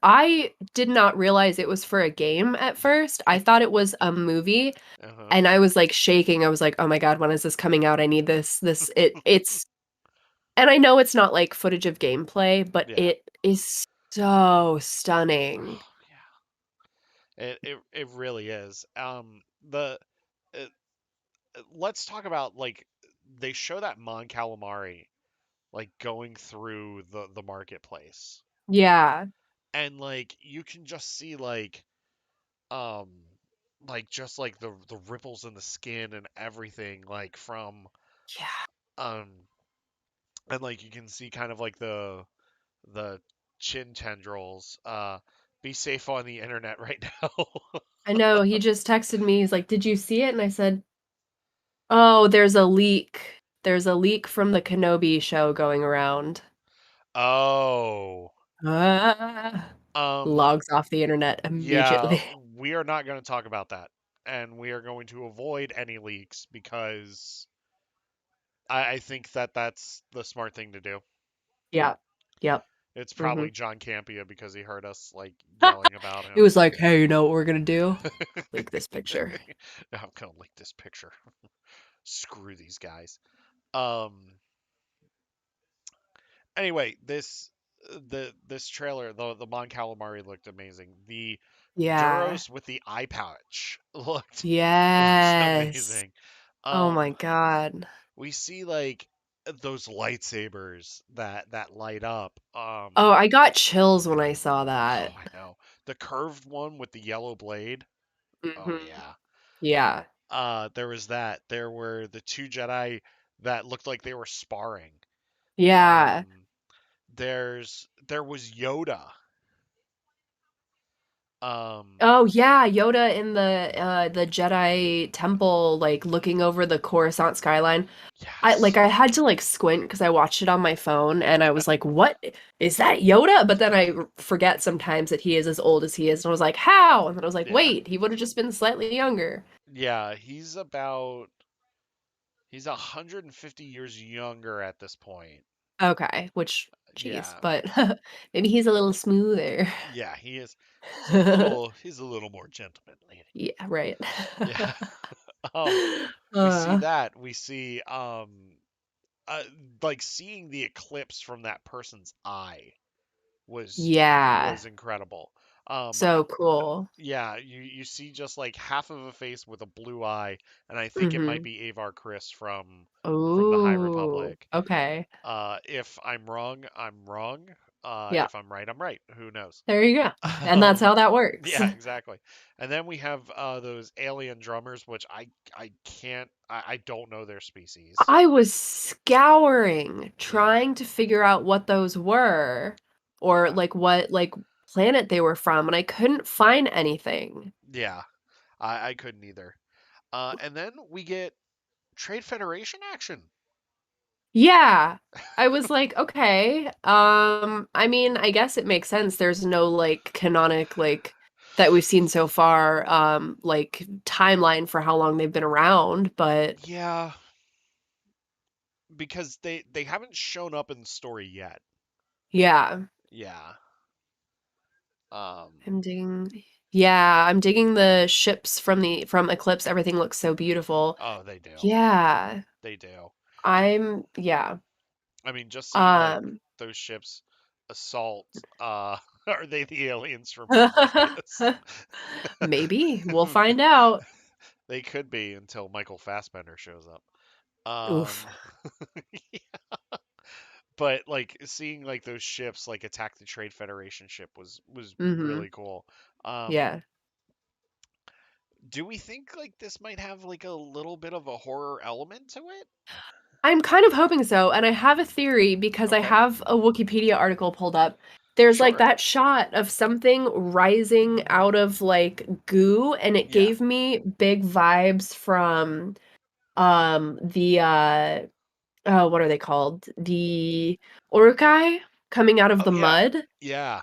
I did not realize it was for a game at first. I thought it was a movie, Uh-huh. and I was, like, shaking. I was like, "Oh my god, when is this coming out? I need it's" and I know it's not, like, footage of gameplay, but Yeah. it is so stunning. It really is. The uh, let's talk about like they show that Mon Calamari like going through the marketplace, Yeah. and like you can just see um just like the ripples in the skin and everything like from Yeah. um and like you can see kind of like the chin tendrils. Be safe on the internet right now. I know, he just texted me, he's like, "Did you see it?" And I said, "Oh, there's a leak." There's a leak from the Kenobi show going around. Oh. Ah, Um, logs off the internet yeah, immediately. we are not going to talk about that. And we are going to avoid any leaks because I think that that's the smart thing to do. Yeah. Yep. It's Hmm. probably John Campia because he heard us like yelling about It him. was like, hey, you know what we're gonna do? Leak this picture. I'm gonna leak this picture. Screw these guys. Um. Anyway, this trailer, the Mon Calamari looked amazing. The Yeah. Duros with the eye patch looked Yes. amazing. Oh my Um. God. We see like those lightsabers that light up. Oh, I got chills when I saw Oh, that. I know. The curved one with the yellow blade. Oh Hmm. yeah. Yeah. There was that. There were the two Jedi that looked like they were sparring. Yeah. Um, there was Yoda. Um, Oh yeah, Yoda in the Jedi temple, like looking over the Coruscant skyline. yes. I had to like squint because I watched it on my phone and I was like, "What is that Yoda?" But then forget sometimes that he is as old as he is, and I was like, "How?" And then I was like, Yeah. "Wait, he would have just been slightly younger." Yeah, he's 150 years younger at this point. Okay, which, geez, Yeah. but maybe he's a little smoother. Yeah, he is. He's a little more gentlemanly. Yeah, right. Yeah. Um, we see Uh, that. We see uh, like seeing the eclipse from that person's eye yeah, was incredible. Um, so cool. yeah, you see just like half of a face with a blue eye, and I think it might Hmm. be Avar Chris from the High Oh, Republic. okay. If I'm wrong, I'm wrong. Yeah, If I'm right, I'm right. Who knows? there you go. And that's Um, how that works. yeah, exactly. And then we have those alien drummers, which I don't know their species. I was scouring, Yeah, trying to figure out what those were, or yeah, like what like planet they were from, and I couldn't find anything. yeah. I couldn't either. And then we get Trade Federation action. Yeah. I was like, okay. I mean, I guess it makes sense. There's no like canonic like that we've seen so far, like timeline for how long they've been around, but Yeah, because they haven't shown up in the story yet. yeah. Yeah. Um. I'm digging Yeah, I'm digging the ships from the from Eclipse. Everything looks so beautiful. Oh, they do. Yeah. They do. Yeah. I mean, just seeing like Um those ships assault. Are they the aliens from Prometheus? maybe we'll find out. They could be until Michael Fassbender shows up. Oof. Um, but like seeing like those ships like attack the Trade Federation ship was Hmm. really cool. Um, Yeah. do we think like this might have like a little bit of a horror element to it? I'm kind of hoping so, and I have a theory because I Okay, have a Wikipedia article pulled up. There's like sure. that shot of something rising out of like goo, and it Yeah, gave me big vibes from the oh, what are they called? The Urukai coming out of oh the yeah, mud. yeah.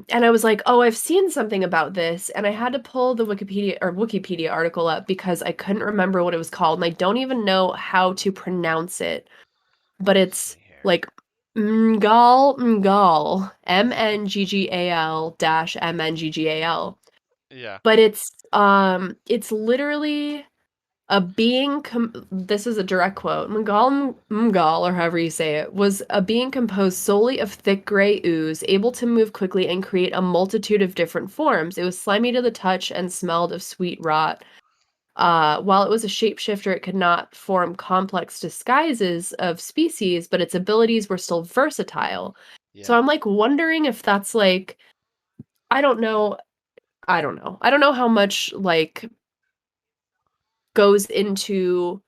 And I was like, "Oh, I've seen something about this." And I had to pull the Wikipedia article up because I couldn't remember what it was called, and I don't even know how to pronounce it. But Let's it's see here. like Mngal, Mnggal dash Mnggal. Yeah, But it's literally a being this is a direct quote. Mngal, or however you say it, was a being composed solely of thick gray ooze, able to move quickly and create a multitude of different forms. It was slimy to the touch and smelled of sweet rot. While it was a shapeshifter, it could not form complex disguises of species, but its abilities were still versatile. So yeah, I'm like wondering if that's like, I don't know. I don't know. I don't know how much like goes into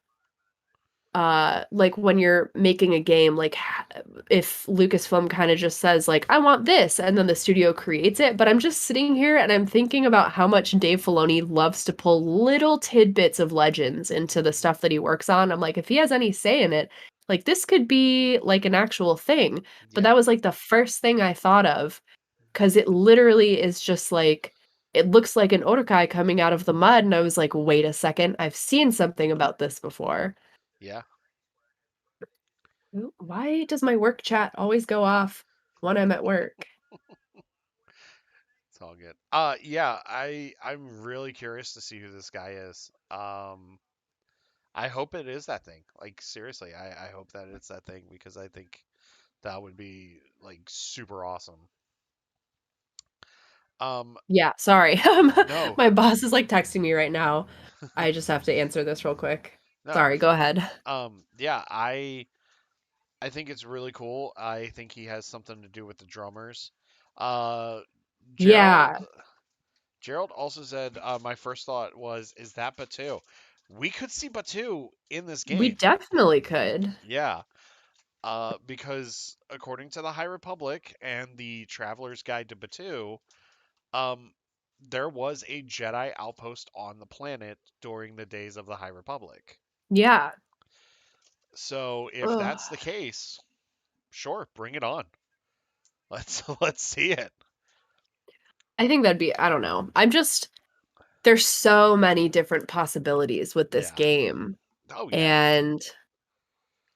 like when you're making a game, like if Lucasfilm kind of just says like I want this and then the studio creates it, but I'm just sitting here and I'm thinking about how much Dave Filoni loves to pull little tidbits of Legends into the stuff that he works on. I'm like if he has any say in it, like this could be like an actual thing. But Yeah. that was like the first thing I thought of because it literally is just like it looks like an Otokai coming out of the mud and I was like wait a second, I've seen something about this before. Yeah. Ooh, why does my work chat always go off when I'm at work? It's all good. Yeah, I'm really curious to see who this guy is. I hope it is that thing. Like seriously, I hope that it's that thing because I think that would be like super awesome. Um, Yeah, sorry. no, My boss is like texting me right now. I just have to answer this real quick. no, you're Sorry, go fine. ahead. Yeah, I think it's really cool. I think he has something to do with the drummers. Uh, Gerald Yeah, Gerald also said, my first thought was, is that Batu? We could see Batu in this we game. definitely could. Yeah. Because according to the High Republic and the Traveler's Guide to Batu, um, there was a Jedi outpost on the planet during the days of the High Republic. Yeah. So if Ugh. that's the case, sure, bring it on. Let's see it. I think that'd be, I don't know. There's so many different possibilities with this Yeah. game. Oh yeah. And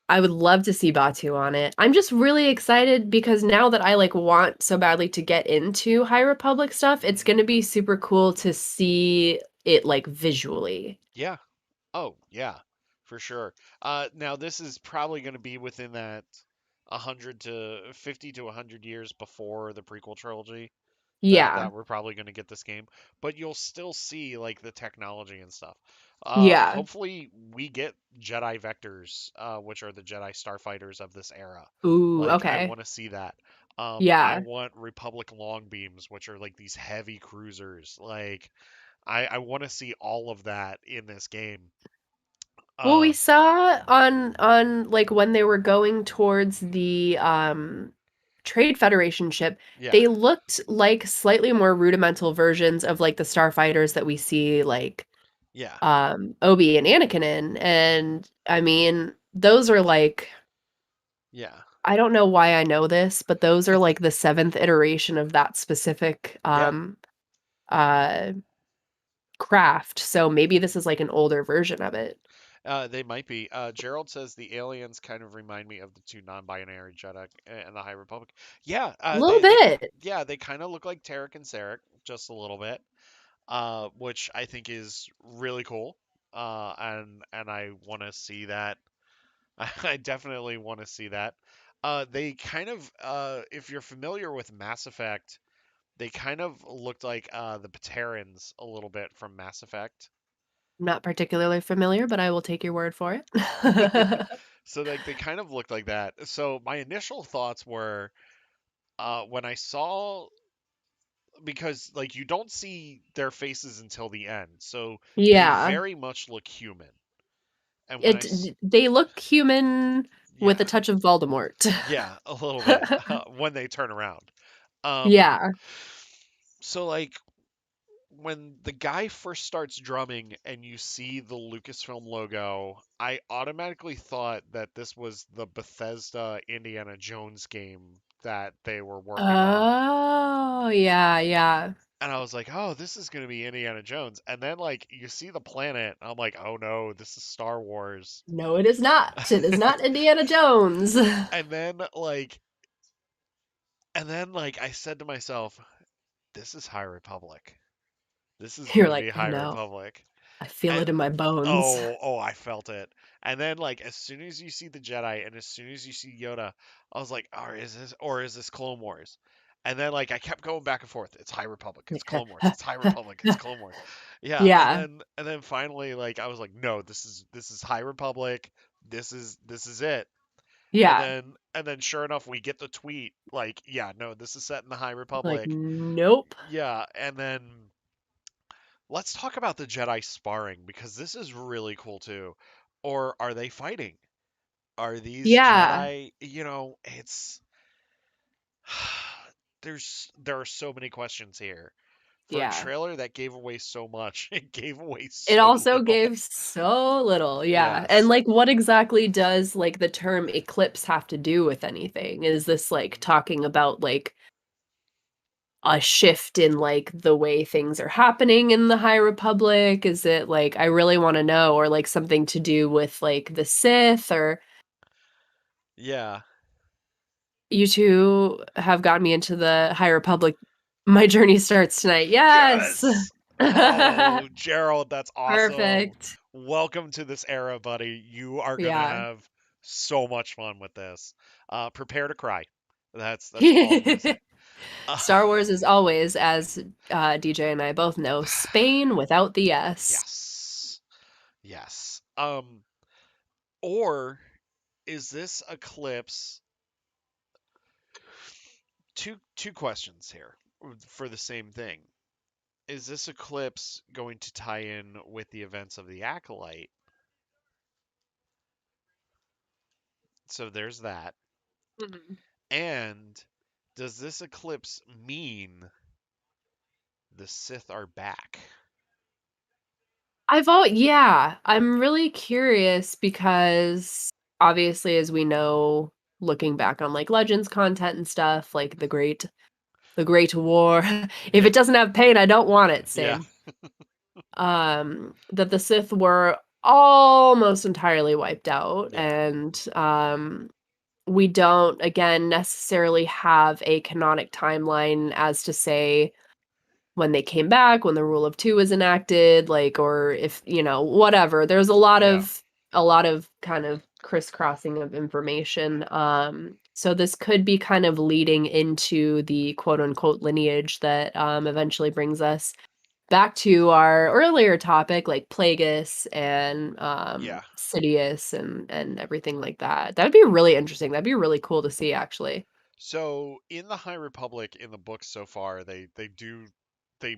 I would love to see Batu on it. I'm just really excited because now that I like want so badly to get into High Republic stuff, it's Hmm. going to be super cool to see it like visually. Yeah. Oh, yeah, for sure. Now this is probably going to be within that 150 to 100 years before the prequel trilogy Yeah. that we're probably going to get this game, but you'll still see like the technology and stuff. Yeah. Hopefully we get Jedi vectors, which are the Jedi starfighters of this era. Ooh, Like I okay. want to see that. I Yeah. want Republic long beams, which are like these heavy cruisers. Like I want to see all of that in this game. Well, we Uh, saw on like when they were going towards the Trade Federation ship, yeah, they looked like slightly more rudimental versions of like the starfighters that we see like yeah, Obi and Anakin in. And I mean, those are like yeah, I don't know why I know this, but those are like the seventh iteration of that specific yeah. uh craft. So maybe this is like an older version of it. They might be. Gerald says the aliens kind of remind me of the two non-binary Jedi and the High Republic. Yeah, A little bit. yeah, they kind of look like Tarek and Sarek just a little bit, which I think is really cool. And I want to see that. I definitely want to see that. They kind of, if you're familiar with Mass Effect, they kind of looked like the Paterans a little bit from Mass Effect. Not particularly familiar, but I will take your word for it. So like they kind of looked like that. So my initial thoughts were when I saw because like you don't see their faces until the end. So they Yeah. very much look human. And when It they look human with a yeah, touch of Voldemort. yeah, a little bit when they turn around. Um Yeah. so like when the guy first starts drumming and you see the Lucasfilm logo, I automatically thought that this was the Bethesda Indiana Jones game that they were working on. Oh, yeah, yeah. And I was like, "Oh, this is going to be Indiana Jones." And then like you see the planet, and I'm like, "Oh no, this is Star Wars." No, it is not. It is not Indiana Jones. And then like I said to myself, "This is High Republic. This is You're going to like, be I High know. Republic." I feel And it in my bones. oh, I felt it. And then like as soon as you see the Jedi and as soon as you see Yoda, I was like, or is this Clone Wars? And then like I kept going back and forth. It's High Republic, it's Clone Wars, it's High Republic, it's Clone Wars. Yeah, Yeah. and then finally like I was like, no, this is High Republic. This is it. Yeah. And then sure enough we get the tweet like, yeah, no, this is set in the High Like, Republic. nope. Yeah, and then let's talk about the Jedi sparring because this is really cool too. Or are they fighting? Are these Yeah, Jedi, it's there are so many questions here. For a yeah. trailer that gave away so much, it gave away It so also little. gave so little, yeah. And, Yes. like, what exactly does, like, the term eclipse have to do with anything? Is this, like, talking about, like, a shift in, like, the way things are happening in the High Republic? Is it, like I really wanna know, or, like, something to do with, like, the Sith, or Yeah. you 2 have gotten me into the High Republic. My journey starts tonight. Yes! Yes. Oh, Gerald, that's awesome. Perfect. Welcome to this era, buddy. You are gonna Yeah. have so much fun with this. Prepare to cry. That's all I'm gonna say. Uh, Star Wars is always, as, DJ and I both know, Spain without the S. yes. Yes. Or is this eclipse two questions here for the same thing. Is this eclipse going to tie in with the events of the Acolyte? So there's that. Mhm. And does this eclipse mean the Sith are back? Yeah, I'm really curious because obviously, as we know, looking back on, like, Legends content and stuff, like, the Great War, if Yeah. it doesn't have pain, I don't want it, Yeah. same. That the Sith were almost entirely wiped out, Yeah. and, we don't, again, necessarily have a canonic timeline as to say when they came back, when the rule of 2 was enacted, like, or if, whatever. There's Yeah. a lot of kind of crisscrossing of information. So this could be kind of leading into the quote unquote lineage that eventually brings us back to our earlier topic, like Plagueis and Yeah. Sidious and everything like that. That'd be really interesting. That'd be really cool to see, actually. So in the High Republic in the books so far, they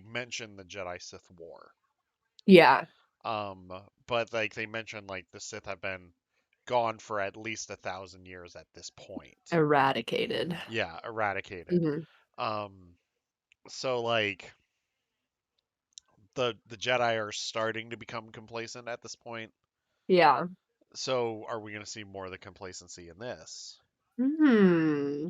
mention the Jedi Sith War. Yeah, Um, but like they mention like the Sith have been gone for at least 1,000 years at this point. eradicated. Yeah, eradicated. Mhm. Um, so like the Jedi are starting to become complacent at this point. Yeah. So are we going to see more of the complacency in this? Hmm.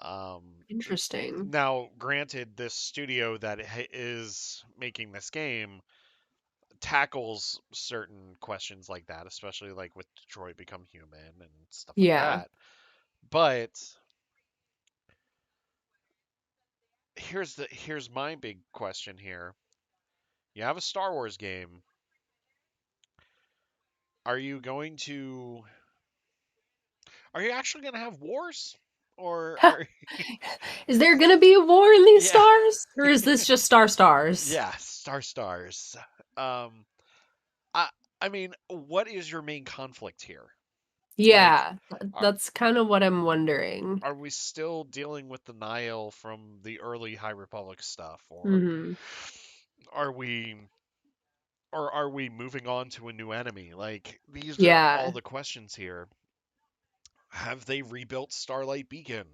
Um, Interesting. Now, granted, this studio that is making this game tackles certain questions like that, especially like with Detroit Become Human and stuff like Yeah. that. But here's my big question here. You have a Star Wars game. Are you going to are you actually going to have wars? Or are Is there gonna be a war in these yeah. stars? Or is this just stars? Yeah, Stars. Um I I mean, what is your main conflict here? Like Yeah. are That's kind of what I'm wondering. are we still dealing with the Nile from the early High Republic stuff, Mhm. are we or are we moving on to a new enemy? Like these are all Yeah. the questions here. Have they rebuilt Starlight Beacon?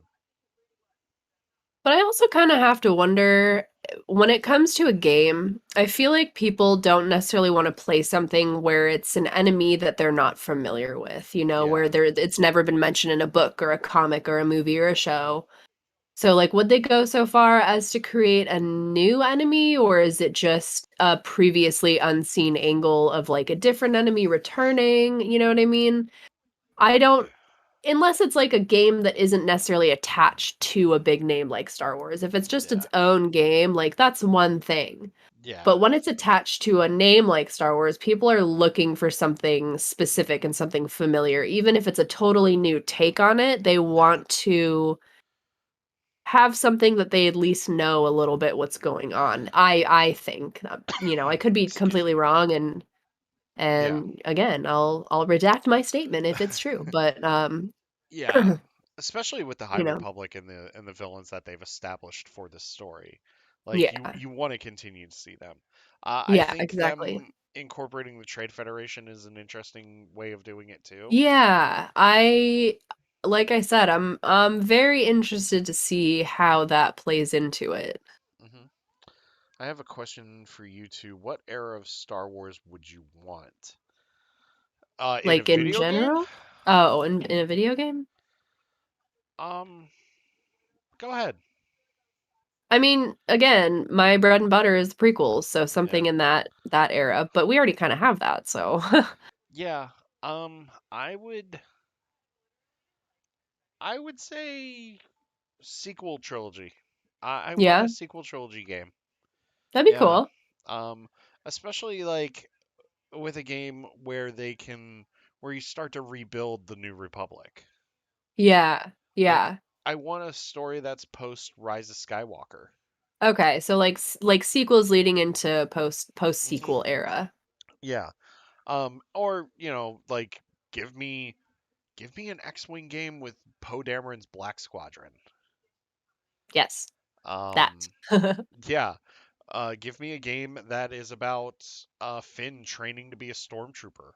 But I also kinda have to wonder, when it comes to a game, I feel like people don't necessarily wanna play something where it's an enemy that they're not familiar with, where Yeah, it's never been mentioned in a book or a comic or a movie or a show. So, like, would they go so far as to create a new enemy, or is it just a previously unseen angle of, like, a different enemy returning, you know what I mean? I don't Unless it's, like, a game that isn't necessarily attached to a big name like Star Wars. If it's just yeah, its own game, like, that's one thing. yeah, But when it's attached to a name like Star Wars, people are looking for something specific and something familiar. Even if it's a totally new take on it, they yeah, want to have something that they at least know a little bit what's going on. I think, I could be excuse me. completely wrong, Yeah, and again, I'll redact my statement if it's true, but, yeah. Especially with the High you know Republic and the villains that they've established for this story. Like yeah, you want to continue to see them. I yeah, think exactly. incorporating the Trade Federation is an interesting way of doing it too. Yeah, like I said, I'm very interested to see how that plays into it. hmm I have a question for you too. What era of Star Wars would you want? In a Like in video game? general? Oh, in a video game? Um, Go ahead. I mean, again, my bread and butter is prequels, so Yeah. something in that era, but we already kind of have that, so Yeah. I would say sequel trilogy. I want yeah, a sequel trilogy game. that'd be Yeah. cool. Um, Especially like with a game where you start to rebuild the New Republic. Yeah, Like yeah. I want a story that's post Rise of Skywalker. Okay, so like sequels leading into post hmm sequel era. Yeah. Or like give me give me an X-wing game with Poe Dameron's Black Squadron. Yes, that. Um, yeah. Give me a game that is about Finn training to be a stormtrooper.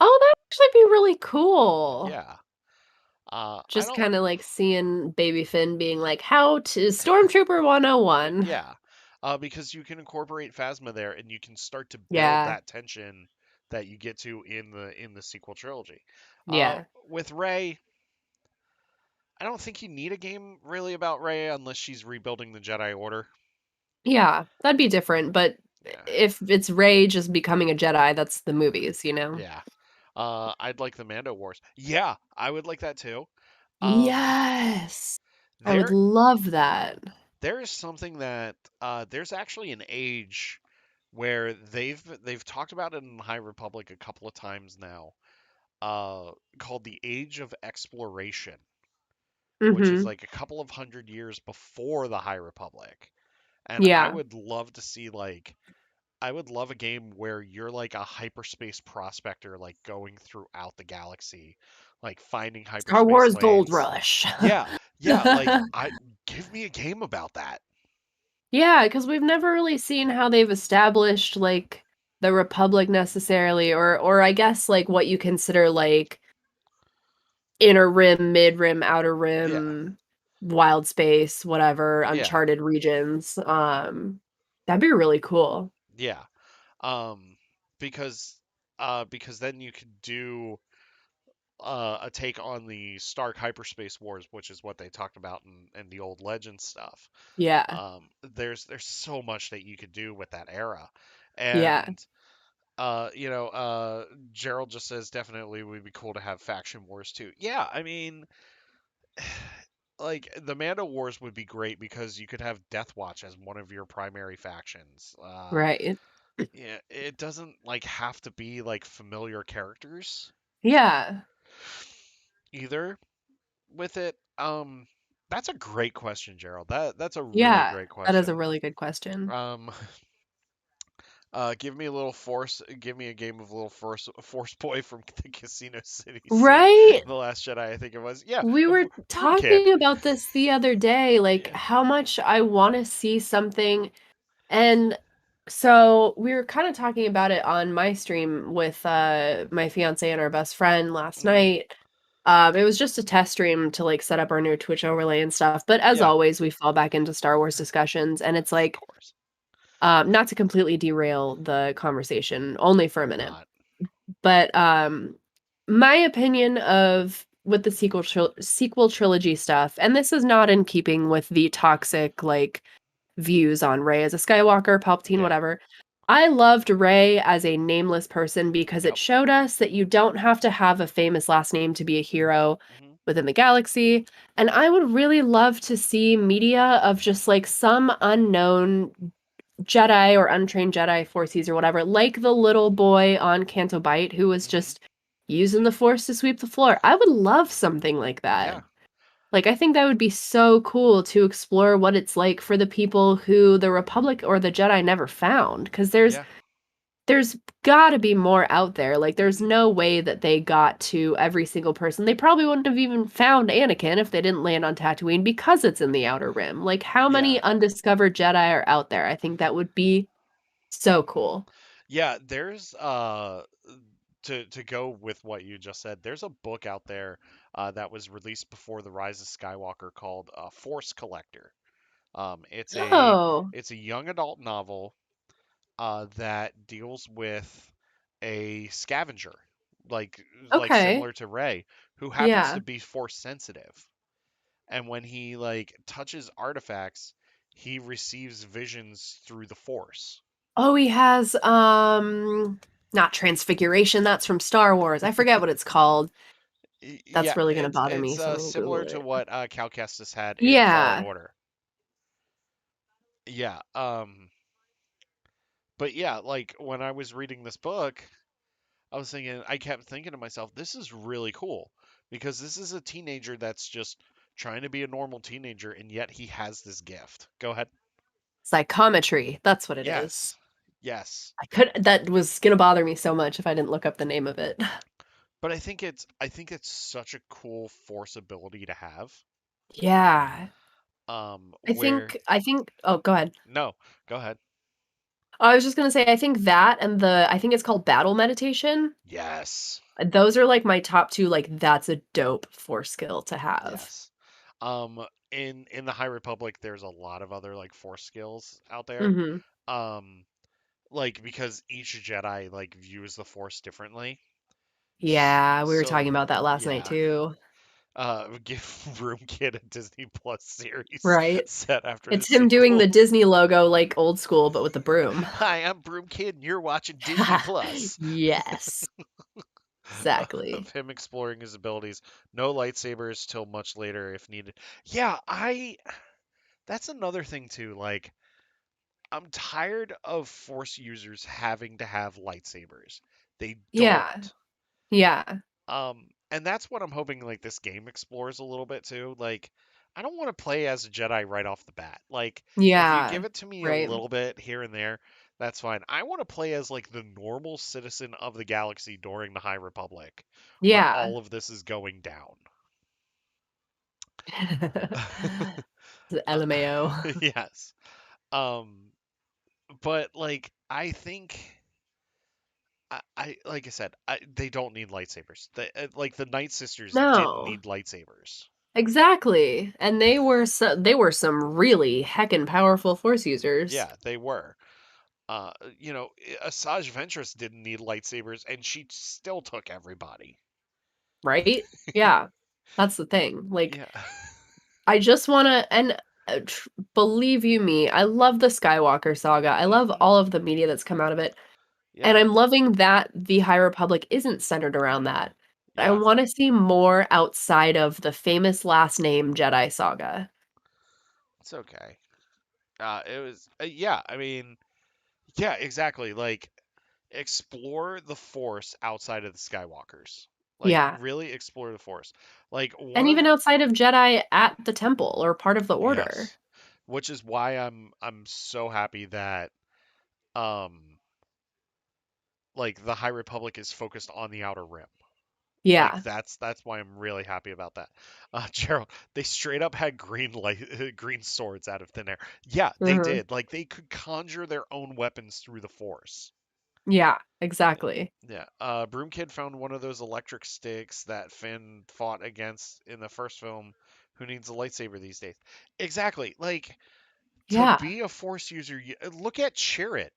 Oh, that'd actually be really cool. Yeah. I Just don't. kind of like seeing Baby Finn being like, "How to Stormtrooper 101." Yeah. Because you can incorporate Phasma there, and you can start to build Yeah, that tension that you get to in the sequel trilogy. yeah. With Rey, I don't think you need a game really about Rey unless she's rebuilding the Jedi Order. Yeah, that'd be different, but Yeah. if it's Rey just becoming a Jedi, that's the movies, you know? Yeah. I'd like the Mando Wars. Yeah, I would like that too. Um, Yes. I would there love that. there is something that there's actually an age where they've talked about it in High Republic a couple of times now, called the Age of Exploration, which is Mhm. like a couple of hundred years before the High Republic. And I Yeah. would love to see like I would love a game where you're like a hyperspace prospector, like going throughout the galaxy, like finding Star hyperspace Wars Gold lanes. Rush. Yeah, yeah, like I give me a game about that. Yeah, because we've never really seen how they've established like the Republic necessarily, or I guess like what you consider like inner rim, mid rim, outer Yeah, rim, wild space, whatever, yeah, uncharted regions. That'd be really cool. yeah. Um, because then you could do a take on the Stark hyperspace wars, which is what they talked about in the old legend stuff. Yeah. There's so much that you could do with that era, Yeah. and Gerald just says definitely would be cool to have faction wars too. Yeah, I mean, like the Mando Wars would be great because you could have Death Watch as one of your primary factions. Right. Yeah, it doesn't like have to be like familiar characters Yeah. either with it. That's a great question, Gerald. That's a really Yeah. great That is question. a really good question. Um, give me a game of little force boy from the Casino City scene, Right? The Last Jedi, I think it was. Yeah, We were Broom Kid. talking about this the other day, like Yeah. how much I want to see something. And so we were kind of talking about it on my stream with my fiance and our best friend last hmm night. It was just a test stream to like set up our new Twitch overlay and stuff. But as Yeah. always, we fall back into Star Wars discussions, and it's Of like course. not to completely derail the conversation, only for a We're minute. not. But my opinion of with the sequel trilogy stuff, and this is not in keeping with the toxic like views on Rey as a Skywalker, Palpatine, Yeah. whatever. I loved Rey as a nameless person because it Yep. showed us that you don't have to have a famous last name to be a hero hmm within the galaxy. And I would really love to see media of just like some unknown Jedi or untrained Jedi Force user, whatever, like the little boy on Canto Bight who was hmm just using the Force to sweep the floor. I would love something like that. Yeah. Like, I think that would be so cool to explore what it's like for the people who the Republic or the Jedi never found. Because Yeah. there's gotta be more out there. Like, there's hmm no way that they got to every single person. They probably wouldn't have even found Anakin if they didn't land on Tatooine because it's in the Outer Rim. Like, how Yeah. many undiscovered Jedi are out there? I think that would be so cool. Yeah, there's to go with what you just said. There's a book out there that was released before the Rise of Skywalker called Force Collector. It's a Oh, young adult novel that deals with a scavenger, like okay. similar to Rey, who happens to Yeah. be Force sensitive. And when he like touches artifacts, he receives visions through the Force. Oh, he has not Transfiguration, that's from Star Wars. I forget what it's called. That's Yeah, really gonna it's bother me, so I'm gonna similar Google to it. what Cal Kestis had in Fallen Yeah. Order. Yeah, but yeah, like when I was reading this book, I kept thinking to myself, this is really cool because this is a teenager that's just trying to be a normal teenager, and yet he has this gift. Go ahead. Psychometry, that's what it is. Yes, yes, That was gonna bother me so much if I didn't look up the name of it. but I think it's such a cool force ability to have. Yeah. Where I think oh, go ahead. no, go ahead. I was just gonna say, I think that and I think it's called battle meditation. Yes, Those are like my top two, like that's a dope force skill to have. yes. In the High Republic, there's a lot of other like force skills out there. Mhm. Um, like because each Jedi like views the force differently. Yeah, we were So talking about that last night yeah, too. give Room Kid a Disney Plus series Right? set after the It's him doing the sequels. Disney logo like old school, but with the broom. Hi, I'm Broom Kid, and you're watching Disney Plus. Yes, Of exactly. him exploring his abilities. No lightsabers till much later if needed. Yeah, I. That's another thing too. Like, I'm tired of Force users having to have lightsabers. They Yeah, don't. yeah, And that's what I'm hoping like this game explores a little bit too. Like, I don't want to play as a Jedi right off the bat. Like, if you yeah. give it to me a Right? little bit here and there, that's fine. I want to play as like the normal citizen of the galaxy during the High Republic when Yeah. all of this is going down. The Uh, LMAO. yes. Um, but like I think I like I said, they don't need lightsabers. Like the Night Sisters didn't No. need lightsabers. Exactly. And they were some really heckin' powerful force users, Yeah, they were. Asajj Ventress didn't need lightsabers, and she still took everybody. right? Yeah. That's the thing. Like Yeah, I just wanna and believe you me, I love the Skywalker saga. I love hmm all of the media that's come out of it. And yeah, I'm loving that the High Republic isn't centered around that. I yeah. wanna see more outside of the famous last name Jedi saga. It's okay. It was, yeah. I mean, yeah, exactly. Like, explore the Force outside of the Skywalkers. Like, Yeah. really explore the Force. Like, And one of even outside of Jedi at the temple or part of the order. yes, which is why I'm so happy that um like the High Republic is focused on the Outer Rim. Like Yeah. that's why I'm really happy about that. Gerald, they straight up had green light, green swords out of thin air. Yeah, they Mhm. did. Like they could conjure their own weapons through the Force. Yeah, exactly. Yeah. Broom Kid found one of those electric sticks that Finn fought against in the first film. Who needs a lightsaber these days? Exactly. Like to Yeah. be a Force user, look at Chirrut.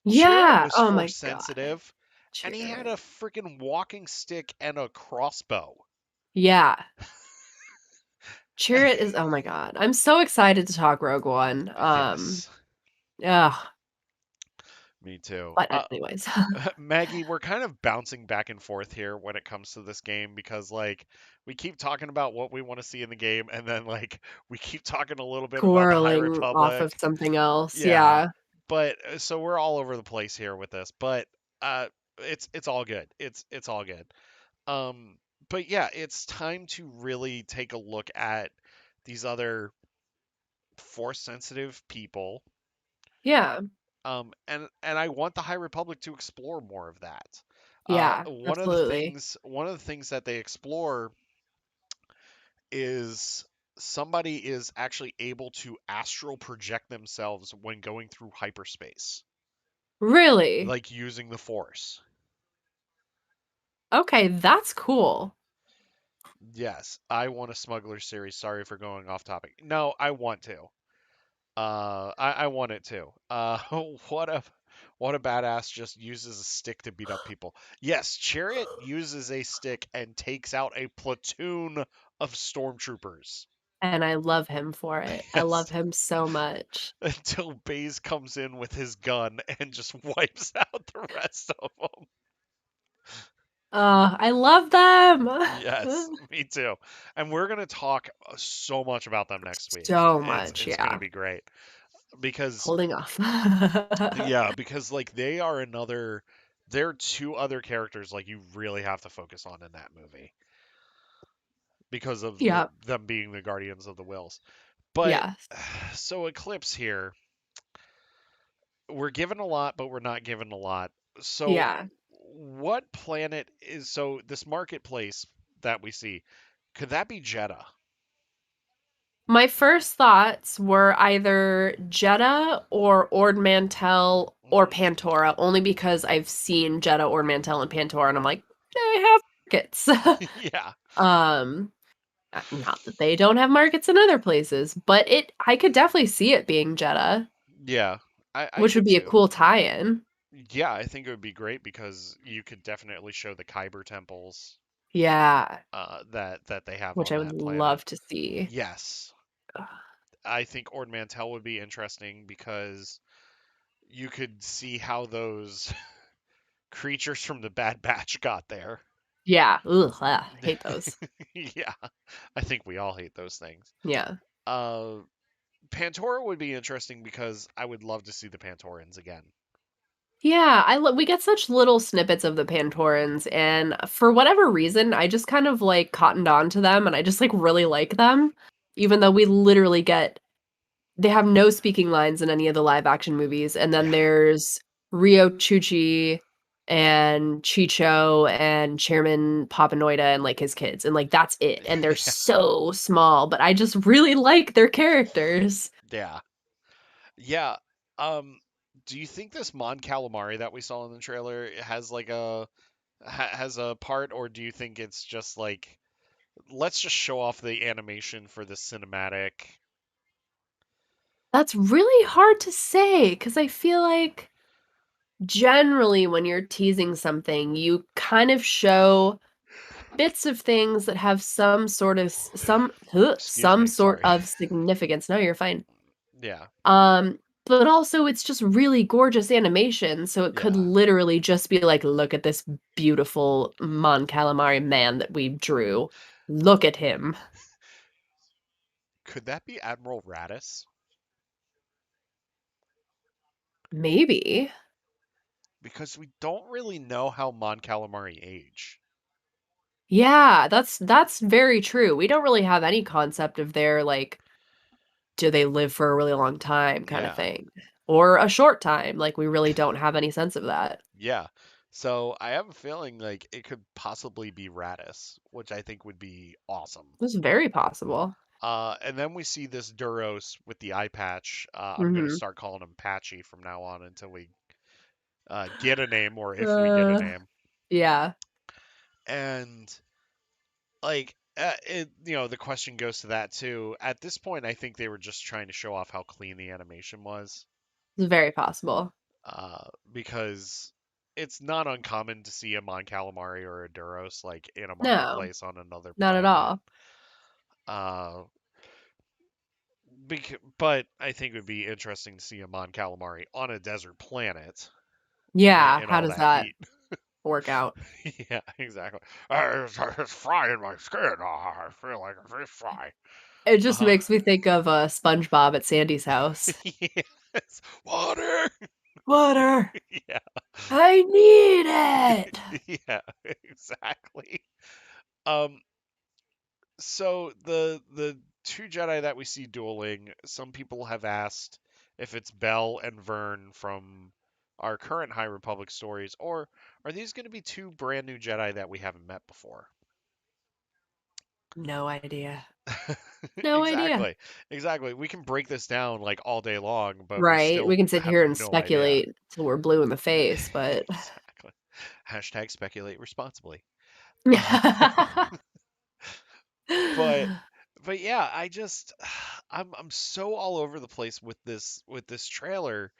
Chirrut Yeah. was Oh Force my god. sensitive, and he had Jared. a freaking walking stick and a crossbow. Yeah. Chirrut is oh my god. I'm so excited to talk Rogue One. Yes, Yeah. me too. But anyways. Maggie, we're kind of bouncing back and forth here when it comes to this game because, like, we keep talking about what we want to see in the game, and then, like, we keep talking a little bit about the High Quarreling off of Republic. something else. Yeah, Yeah. but so we're all over the place here with this, but it's all good. It's all good. Um, but yeah, it's time to really take a look at these other force sensitive people. Yeah. And I want the High Republic to explore more of that. Yeah. Absolutely. One of the things that they explore is somebody is actually able to astral project themselves when going through hyperspace. Really? like using the Force. Okay, that's cool. Yes, I want a smuggler series. Sorry for going off topic. No, I want to. I want it to. What a what a badass just uses a stick to beat up people. Yes, Chariot uses a stick and takes out a platoon of stormtroopers. And I love him for it. I love Yes, him so much. until Baze comes in with his gun and just wipes out the rest of them. I love them. Yes, me too. And we're gonna talk so much about them next week. So It's much, it's gonna yeah. be great because Holding off. yeah, because like they're two other characters like you really have to focus on in that movie because of Yeah. them being the guardians of the Wills. But Yes. so Eclipse here, we're given a lot, but we're not given a lot. So Yeah. what planet is so this marketplace that we see? Could that be Jeddah? My first thoughts were either Jeddah or Ord Mantell or Mm, Pantora, only because I've seen Jeddah, Ord Mantell, and Pantora, and I'm like, they have markets. yeah, um, Not that they don't have markets in other places, but I could definitely see it being Jeddah, yeah, I which would could be a too. cool tie-in. Yeah, I think it would be great because you could definitely show the Kyber temples Yeah, that they have which on I would that planet. love to see. Yes, I think Ord Mantell would be interesting because you could see how those creatures from the Bad Batch got there. Yeah, ugh, ah, hate those. Yeah, I think we all hate those things. Yeah. Uh, Pantora would be interesting because I would love to see the Pantorans again. Yeah, we get such little snippets of the Pantorans, and for whatever reason, I just kind of like cottoned on to them, and I just like really like them, even though we literally get they have no speaking lines in any of the live action movies, and then Yeah, there's Rio Chuchi and Chicho and Chairman Papanoida and like his kids, and like that's it, and they're yeah, so small, but I just really like their characters. yeah. Yeah. Um, do you think this Mon Calamari that we saw in the trailer has like has a part, or do you think it's just like let's just show off the animation for the cinematic? That's really hard to say because I feel like generally when you're teasing something, you kind of show bits of things that have some sort of Excuse some me, sort sorry. of significance. No, you're fine. Yeah, But also it's just really gorgeous animation, so it could yeah. literally just be like, look at this beautiful Mon Calamari man that we drew. Look at him. Could that be Admiral Radis? Maybe. Because we don't really know how Mon Calamari age. Yeah, that's very true. We don't really have any concept of their like do they live for a really long time kind of Yeah, thing or a short time. Like we really don't have any sense of that. yeah. So I have a feeling like it could possibly be Radis, which I think would be awesome. It's very possible. And then we see this Duros with the eye patch. I'm gonna Mhm. start calling him Patchy from now on until we get a name, or if we get a Uh, name. yeah. And the question goes to that too. At this point, I think they were just trying to show off how clean the animation was, It's very possible. because it's not uncommon to see a Mon Calamari or a Duros like in a No, marketplace on another not at planet. all. Uh, but I think it would be interesting to see a Mon Calamari on a desert planet Yeah, in how all does that that heat. work out? Yeah, exactly. It's frying my skin. I feel like a fish fry. It just Uh, makes me think of SpongeBob at Sandy's house. yes. Water. Water. Yeah, I need it. yeah, exactly. Um, so the two Jedi that we see dueling, some people have asked if it's Bell and Vern from our current High Republic stories, or are these going to be two brand new Jedi that we haven't met before? No idea. No idea. Exactly. Exactly. We can break this down like all day long, but we Right? We still can sit have here and no idea. speculate till we're blue in the face, but Exactly. Hashtag speculate responsibly. Uh, but but yeah, I just I'm so all over the place with this trailer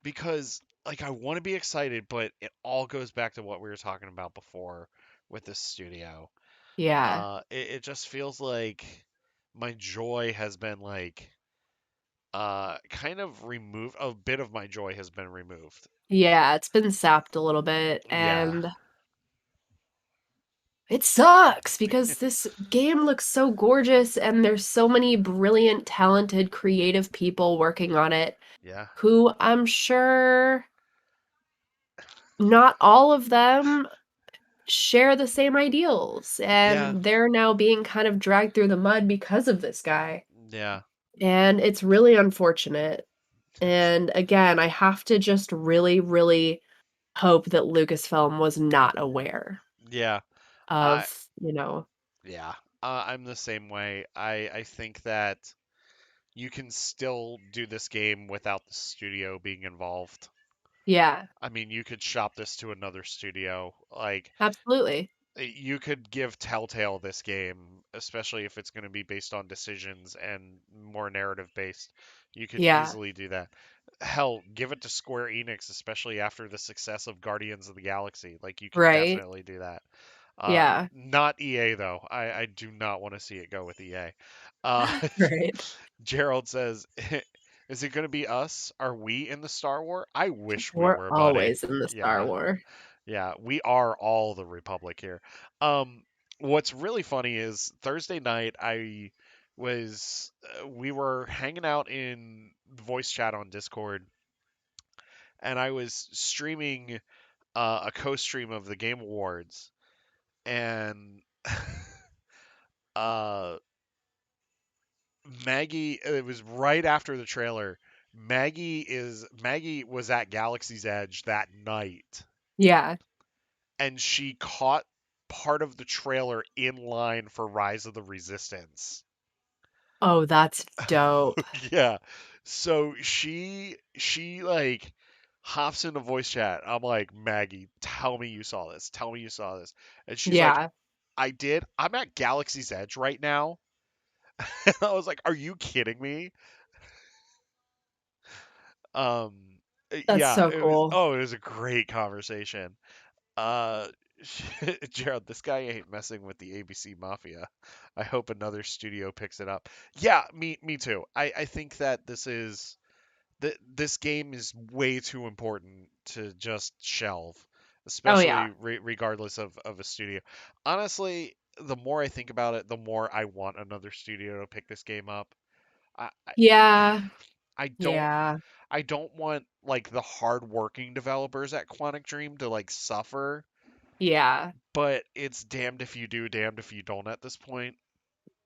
because like I want to be excited, but it all goes back to what we were talking about before with this studio. Yeah. It just feels like my joy has been like kind of removed. A bit of my joy has been removed. Yeah, it's been sapped a little bit, Yeah. and it sucks because this game looks so gorgeous and there's so many brilliant, talented, creative people working on it Yeah. who I'm sure not all of them share the same ideals, Yeah. and they're now being kind of dragged through the mud because of this guy. Yeah. And it's really unfortunate. And again, I have to just really, really hope that Lucasfilm was not aware Yeah. I of, you know, yeah. I'm the same way. I think that you can still do this game without the studio being involved. yeah, I mean, you could shop this to another studio. Like, absolutely. you could give Telltale this game, especially if it's going to be based on decisions and more narrative based. You could Yeah, easily do that. Hell, give it to Square Enix, especially after the success of Guardians of the Galaxy. Like, you could right. definitely do that. Yeah, Not EA though. I do not want to see it go with EA. Uh, right. Gerald says, "Is it going to be us? Are we in the Star War? I wish we We're were, buddy. always in the Star Yeah, War. yeah, we are all the Republic here." Um, what's really funny is Thursday night we were hanging out in voice chat on Discord, and I was streaming a co-stream of the Game Awards, and uh Maggie, it was right after the trailer. Maggie was at Galaxy's Edge that night, Yeah. and she caught part of the trailer in line for Rise of the Resistance. Oh, that's dope. Yeah. So she like hops into voice chat. I'm like, "Maggie, tell me you saw this. Tell me you saw this." And she's like, Yeah, "I did. I'm at Galaxy's Edge right now." And I was like, "Are you kidding me?" Um, that's yeah, so cool. it was a great conversation. Uh, Gerald, this guy ain't messing with the ABC Mafia. I hope another studio picks it up. Yeah, me too. I think that this game is way too important to just shelve, Oh, yeah. especially regardless of a studio. Honestly, the more I think about it, the more I want another studio to pick this game up. I I, Yeah, I don't yeah, I don't want like the hardworking developers at Quantic Dream to like suffer, yeah, but it's damned if you do, damned if you don't at this point.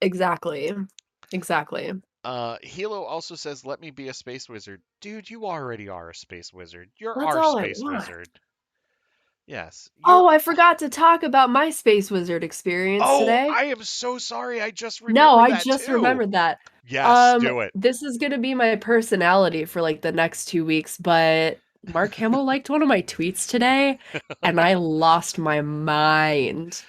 exactly. Exactly. Hilo also says, "Let me be a space wizard." Dude, you already are a space wizard. You're That's our all I space want. wizard. Yes, you're. Oh, I forgot to talk about my Space Wizard experience Oh, today. I am so sorry. I just No, remembered I that just too. remembered that. Yes, do it. This is gonna be my personality for like the next 2 weeks, but Mark Hamill liked one of my tweets today, and I lost my mind.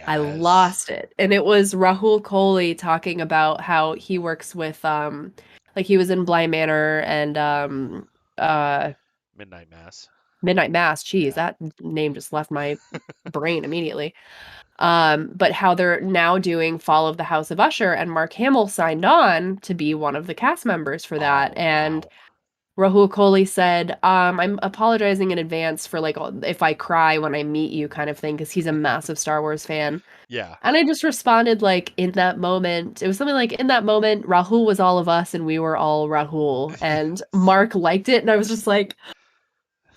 I Yes. lost it. And it was Rahul Kohli talking about how he works with like he was in Bly Manor and uh Midnight Mass. Midnight Mass. Geez, Yeah. that name just left my brain immediately. But how they're now doing Fall of the House of Usher, and Mark Hamill signed on to be one of the cast members for that. Oh, And wow. Rahul Kohli said, I'm apologizing in advance for like if I cry when I meet you kind of thing, because he's a massive Star Wars fan. Yeah. And I just responded like in that moment, it was something like in that moment, Rahul was all of us and we were all Rahul. And Mark liked it, and I was just like,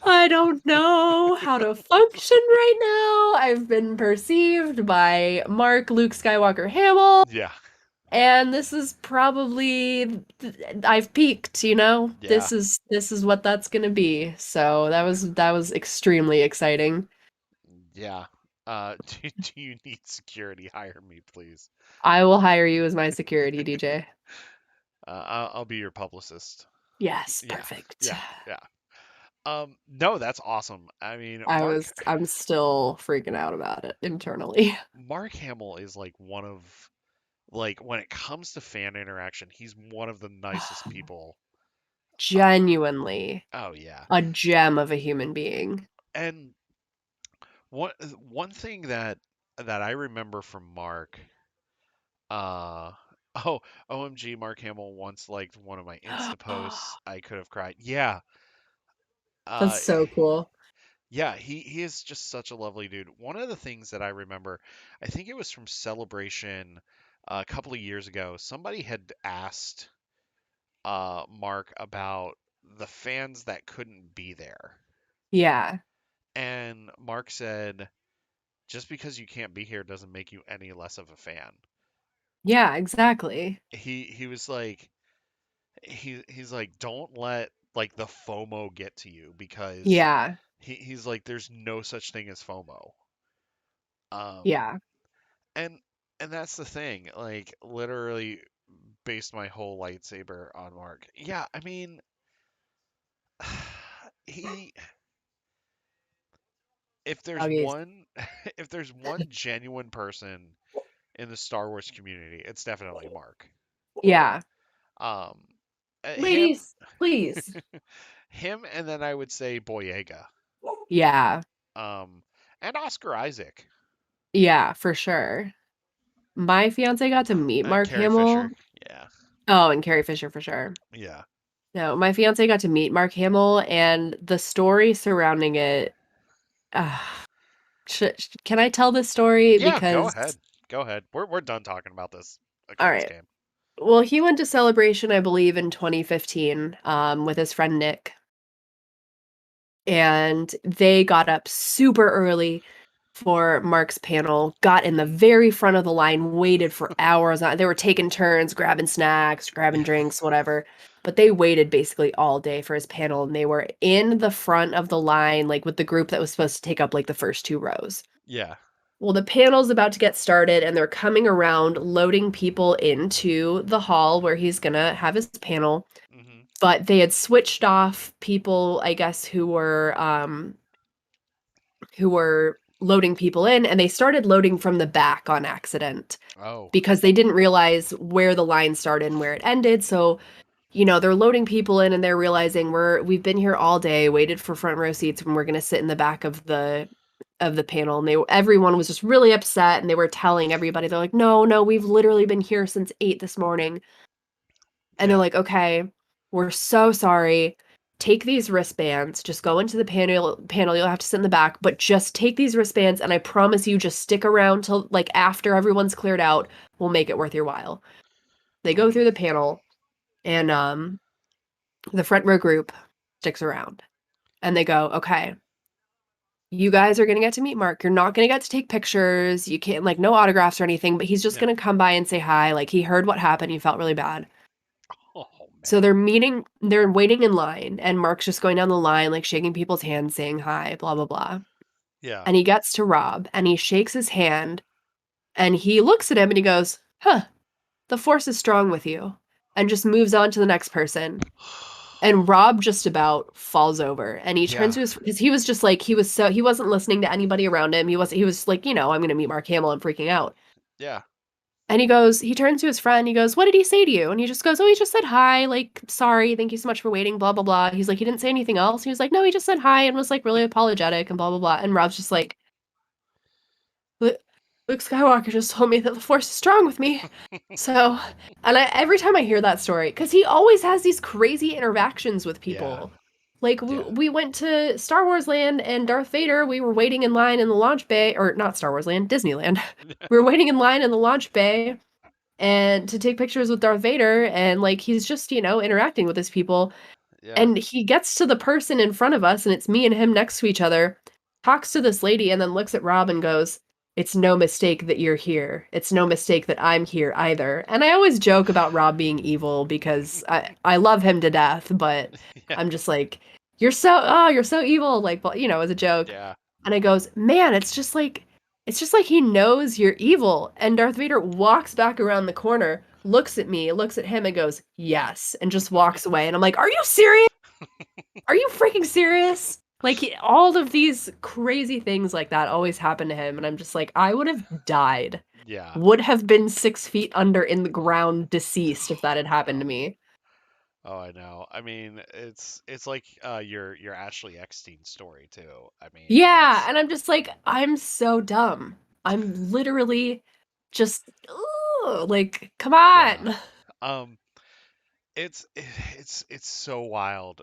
I don't know how to function right now. I've been perceived by Mark Luke Skywalker Hamill, Yeah. and this is probably I've peaked, you know? Yeah. This is what that's gonna be. So that was extremely exciting. Yeah. do you need security? Hire me, please. I will hire you as my security, DJ. I'll be your publicist. Yes, Yeah, perfect. yeah, yeah. No, that's awesome. I mean, I'm still freaking out about it internally. Mark Hamill is like one of like when it comes to fan interaction, he's one of the nicest people. Uh, Genuinely oh yeah. a gem of a human being. And one thing that I remember from Mark, uh, oh, OMG, Mark Hamill once liked one of my Insta posts. I could have cried. Yeah, That's uh, so cool. yeah, he is just such a lovely dude. One of the things that I remember, I think it was from Celebration a couple of years ago. Somebody had asked Mark about the fans that couldn't be there, Yeah. and Mark said, "Just because you can't be here doesn't make you any less of a fan." Yeah, exactly. He was like he's like, don't let like the FOMO get to you because Yeah. he's like there's no such thing as FOMO. Um Yeah. and and that's the thing. Like literally based my whole lightsaber on Mark. Yeah, I mean he if there's Doggies. one if there's one genuine person in the Star Wars community, it's definitely Mark. Yeah. Um him Ladies, please. him and then I would say Boyega. Yeah. Um, and Oscar Isaac, Yeah, for sure. My fiance got to meet Mark Carrie Fisher. Hamill. Yeah, Oh, and Carrie Fisher for sure. yeah, No, my fiance got to meet Mark Hamill, and the story surrounding it. Uh, can I tell this story? yeah. Go ahead, Because, go ahead. We're done talking about this all Accounts right. game. Well, he went to Celebration, I believe, in 2015, with his friend Nick, and they got up super early for Mark's panel, got in the very front of the line, waited for hours. They were taking turns, grabbing snacks, grabbing drinks, whatever. But they waited basically all day for his panel, and they were in the front of the line, like with the group that was supposed to take up like the first two rows. Yeah, Well, the panel's about to get started, and they're coming around, loading people into the hall where he's gonna have his panel. hmm, But they had switched off people, I guess, who were loading people in, and they started loading from the back on accident oh, because they didn't realize where the line started and where it ended. So, they're loading people in and they're realizing we've been here all day, waited for front row seats, and we're going to sit in the back of the panel. And everyone was just really upset, and they were telling everybody, they're like, "No, no, we've literally been here since 8 this morning." And they're yeah, like, "Okay, we're so sorry. Take these wristbands. Just go into the panel. You'll have to sit in the back, but just take these wristbands, and I promise you, just stick around till like after everyone's cleared out. We'll make it worth your while." They go hmm, through the panel, and the front row group sticks around, and they go, "Okay, you guys are gonna get to meet Mark. You're not gonna get to take pictures. You can't like no autographs or anything, but he's just yeah. gonna come by and say hi. Like he heard what happened. He felt really bad." Oh So man, they're waiting in line, and Mark's just going down the line, like shaking people's hands, saying hi, blah, blah, blah. yeah. And he gets to Rob and he shakes his hand and he looks at him and he goes, "Huh, the force is strong with you," and just moves on to the next person. And Rob just about falls over and he turns Yeah, to his, because he was just like, he wasn't listening to anybody around him. He was like, I'm going to meet Mark Hamill. I'm freaking out. yeah. And he turns to his friend. He goes, "What did he say to you?" And he just goes, "Oh, he just said hi, like, sorry, thank you so much for waiting, blah, blah, blah." He's like, "He didn't say anything else." He was like, "No, he just said hi and was like really apologetic and blah, blah, blah." And Rob's just like, "Luke Skywalker just told me that the Force is strong with me." So, and every time I hear that story, because he always has these crazy interactions with Yeah, people. Like, yeah, we went to Star Wars Land and Darth Vader, we were waiting in line in the launch bay, or not Star Wars Land, Disneyland. We were waiting in line in the launch bay and to take pictures with Darth Vader, and like he's just, interacting with his people, yeah. and he gets to the person in front of us and it's me and him next to each other, talks to this lady and then looks at Rob and goes, "It's no mistake that you're here. It's no mistake that I'm here either." And I always joke about Rob being evil because I love him to death, but Yeah, I'm just like, you're so evil, like, as a joke. yeah, And I goes, "Man, it's just like It's just like he knows you're evil. And Darth Vader walks back around the corner, looks at me, looks at him, and goes, "Yes," and just walks away. And I'm like, "Are you serious? Are you freaking serious?" Like all of these crazy things like that always happen to him, and I'm just like, I would have died. Yeah. Would have been 6 feet under in the ground, deceased if that had I happened to know. me. Oh, I know. I mean, it's like your Ashley Eckstein story too. I mean, Yeah, that's and I'm just like, I'm so dumb. I'm literally just, ooh, like, come yeah. on. Um, it's so wild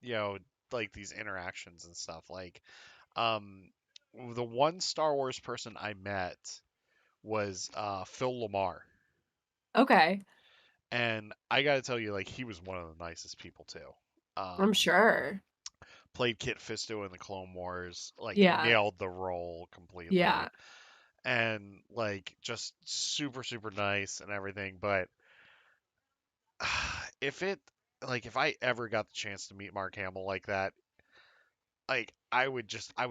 you know like these interactions and stuff. Like, um, the one Star Wars person I met was Phil Lamar, Okay, and I gotta tell you, like, he was one of the nicest people too. I'm Um, sure. played Kit Fisto in the Clone Wars, like Yeah, nailed the role completely, yeah. and like just super nice and everything. But if it if I ever got the chance to meet Mark Hamill like that, like I would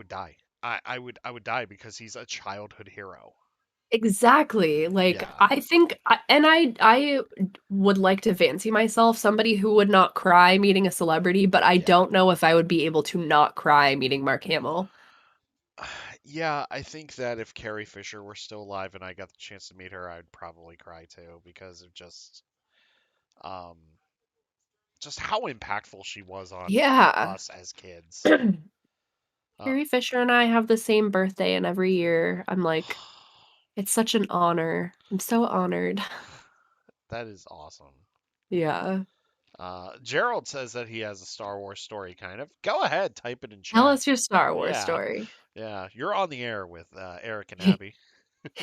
die. I would die because he's a childhood hero. Exactly. Like, Yeah, I think, and I would like to fancy myself somebody who would not cry meeting a celebrity, but I yeah. don't know if I would be able to not cry meeting Mark Hamill. Yeah, I think that if Carrie Fisher were still alive and I got the chance to meet her, I'd probably cry too because of um just how impactful she was on Yeah. us as kids. Uh, Carrie Fisher and I have the same birthday, and every year I'm like, it's such an honor. I'm so honored. that is awesome. Yeah. Gerald says that he has a Star Wars story, kind of. Go ahead, type it in Tell chat. us your Star Wars Yeah, story. yeah. You're on the air with Eric and Abby.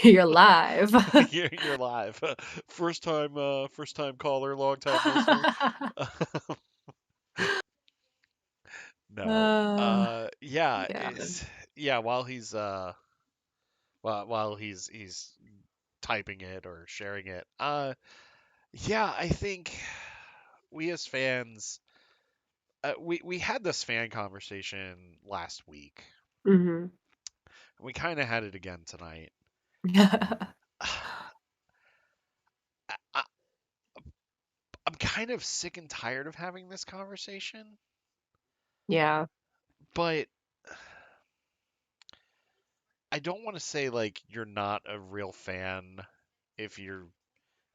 You're live. You're live. First time caller, long time listener. No. Uh, Yeah. yeah. Yeah. While he's typing it or sharing it. Yeah. I think we as fans, we had this fan conversation last week. Mhm. We kind of had it again tonight. I, I'm kind of sick and tired of having this conversation, Yeah. but I don't want to say like you're not a real fan if you're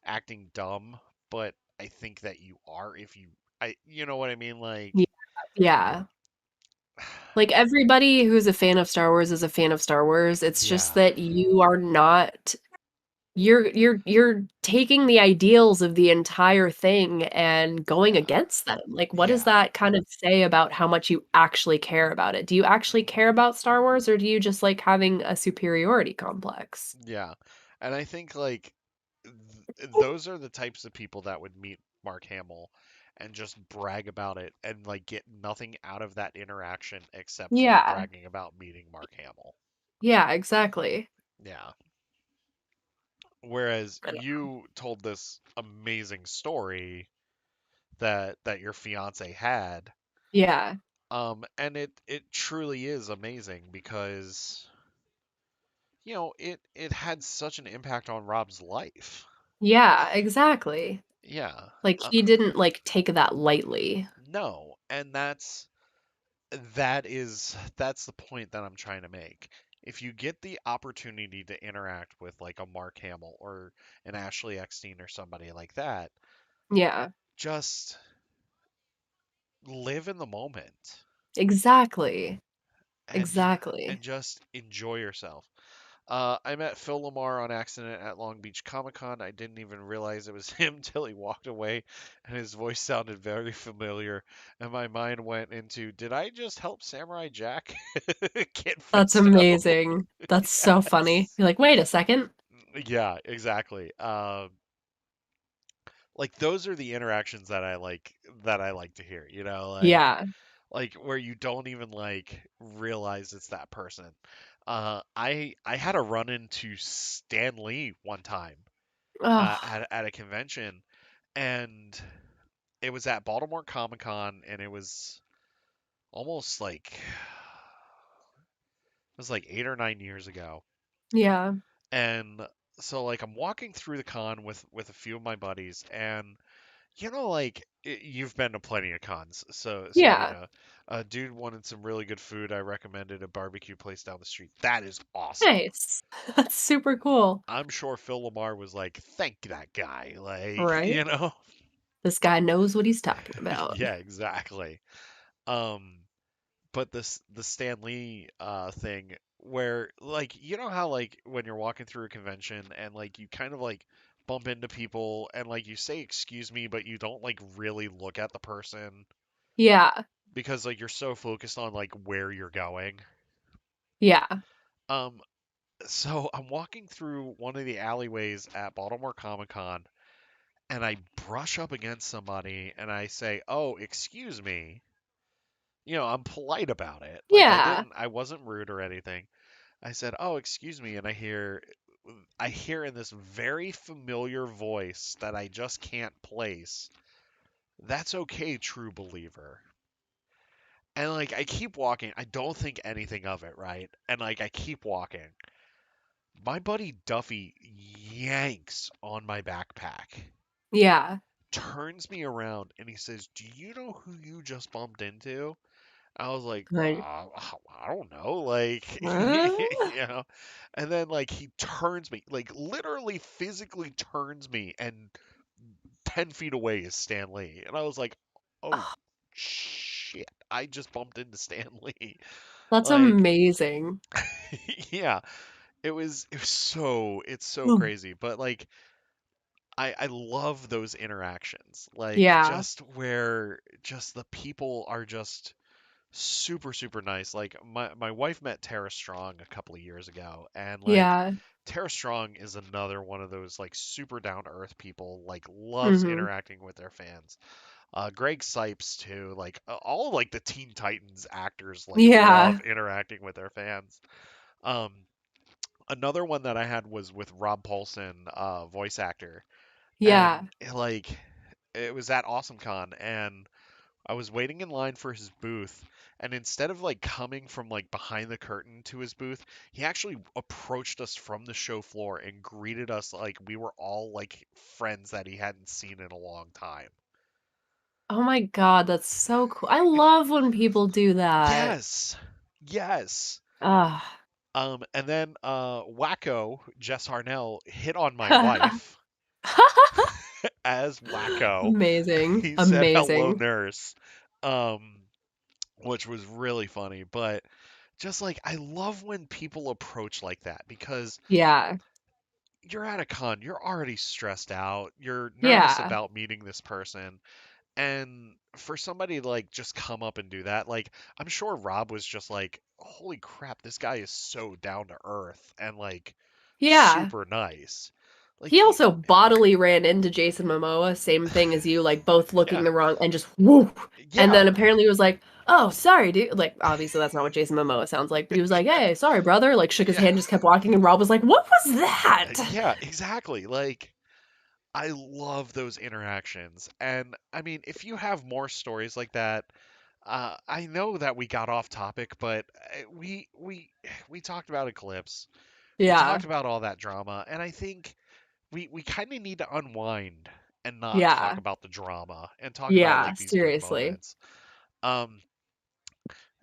acting dumb, but I think that you are if you know what I mean? Yeah. Yeah. Like, everybody who's a fan of Star Wars is a fan of Star Wars. It's just yeah, that you are not you're taking the ideals of the entire thing and going yeah, against them. Like, what does yeah, that kind of say about how much you actually care about it? Do you actually care about Star Wars, or do you just like having a superiority complex? yeah. And I think like those are the types of people that would meet Mark Hamill and just brag about it and like get nothing out of that interaction except for Yeah. bragging about meeting Mark Hamill. Yeah, exactly. Yeah. Whereas you told this amazing story that your fiance had, Yeah. and it truly is amazing because it had such an impact on Rob's life. Yeah, exactly. Yeah. Like, he didn't, like, take that lightly. No, and that's the point that I'm trying to make. If you get the opportunity to interact with like a Mark Hamill or an Ashley Eckstein or somebody like that, Yeah. just live in the moment Exactly. and Exactly. and just enjoy yourself. I met Phil Lamar on accident at Long Beach Comic Con. I didn't even realize it was him till he walked away, and his voice sounded very familiar. And my mind went into, did I just help Samurai Jack get That's Fisto? amazing. That's so funny. Yes. You're like, "Wait a second." Yeah, exactly. Like those are the interactions that I like to hear. Yeah. Like where you don't even like realize it's that person. I had a run into Stan Lee one time Oh, at a convention, and it was at Baltimore Comic Con, and it was almost like was like 8 or 9 years ago. Yeah. And so like I'm walking through the con with a few of my buddies, and like you've been to plenty of cons, so Yeah. a dude wanted some really good food. I recommended a barbecue place down the street. That is awesome. Nice. That's super cool. I'm sure Phil Lamar was like, thank that guy, like, Right? you know. This guy knows what he's talking about. Yeah, exactly. Um, but the Stan Lee thing, where like how like when you're walking through a convention and like you kind of like bump into people and like you say excuse me, but you don't like really look at the person Yeah. because like you're so focused on like where you're going. Yeah. Um, so I'm walking through one of the alleyways at Baltimore Comic Con, and I brush up against somebody and I say, "Oh, excuse me." I'm polite about it. Like Yeah. I wasn't rude or anything. I said, "Oh, excuse me," and I hear in this very familiar voice that I just can't place. That's okay, true believer. And like I keep walking, I don't think anything of it, right? And like I keep walking. My buddy Duffy yanks on my backpack, Yeah. turns me around, and he says, "Do you know who you just bumped into?" I was like, Like, I don't know, like, uh, and then like he turns me, like literally physically turns me, and 10 feet away is Stan Lee, and I was like, oh shit, I just bumped into Stan Lee, that's like, amazing. yeah, it's so Oh. crazy, but like I love those interactions, like Yeah. just where just the people are just super super nice. Like my wife met Tara Strong a couple of years ago, and like Yeah. Tara Strong is another one of those like super down to earth people, like loves Hmm. interacting with their fans. Greg Sipes too, like all like the Teen Titans actors like love Yeah. interacting with their fans. um Another one that I had was with Rob Paulson, voice actor, and Yeah. like it was at AwesomeCon, and I was waiting in line for his booth, and instead of like coming from like behind the curtain to his booth, he actually approached us from the show floor and greeted us like we were all like friends that he hadn't seen in a long time. Oh my God, that's so cool. I love when people do that. Yes. Yes. Ah. And then Wacko Jess Harnell hit on my wife as Wacko. Amazing. He said hello Amazing. nurse. Um which was really funny, but just like I love when people approach like that because Yeah. you're at a con, you're already stressed out, you're nervous Yeah. about meeting this person, and for somebody to like just come up and do that, like I'm sure Rob was just like, "Holy crap, this guy is so down to earth and like Yeah. super nice." Like He also bodily ran into Jason Momoa, same thing as you, like both looking yeah. the wrong and just whoop. And Yeah. then apparently was like, "Oh, sorry, dude." Like obviously that's not what Jason Momoa sounds like, but he was like, "Hey, sorry, brother." Like shook his Yeah. hand, just kept walking, and Rob was like, "What was that?" Yeah, exactly. Like I love those interactions. And I mean, if you have more stories like that, I know that we got off topic, but we talked about Eclipse. We Yeah. talked about all that drama, and I think we kind of need to unwind and not talk Yeah. about the drama and talk about Yeah, like these good seriously. moments. Um,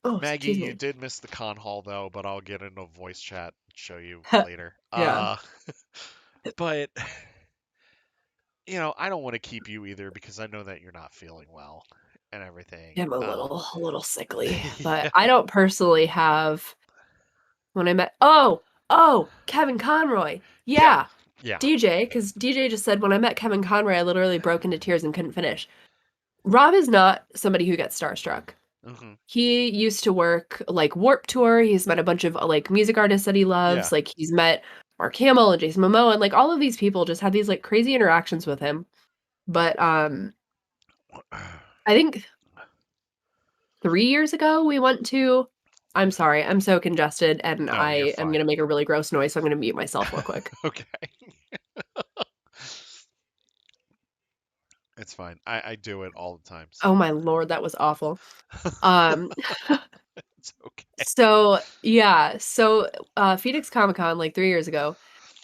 Oh, Maggie, excuse you me. did miss the con hall though, but I'll get into voice chat and show you later. Yeah. But I don't want to keep you either because I know that you're not feeling well and everything. I'm a little sickly, but Yeah, I don't personally have when I met Kevin Conroy. yeah, Yeah. yeah. DJ, because DJ just said when I met Kevin Conroy, I literally broke into tears and couldn't finish. Rob is not somebody who gets starstruck. Hmm. He used to work like Warp Tour. He's met a bunch of like music artists that he Yeah. loves. Like he's met Mark Hamill and Jason Momoa and like all of these people just had these like crazy interactions with him. But I think 3 years ago we went to I'm sorry, I'm so congested and No, you're I am fine. gonna make a really gross noise, so I'm gonna mute myself real quick. Okay. It's fine. I do it all the time, Oh so. my lord, that was awful. Um It's okay. So yeah, so Phoenix Comic Con like 3 years ago.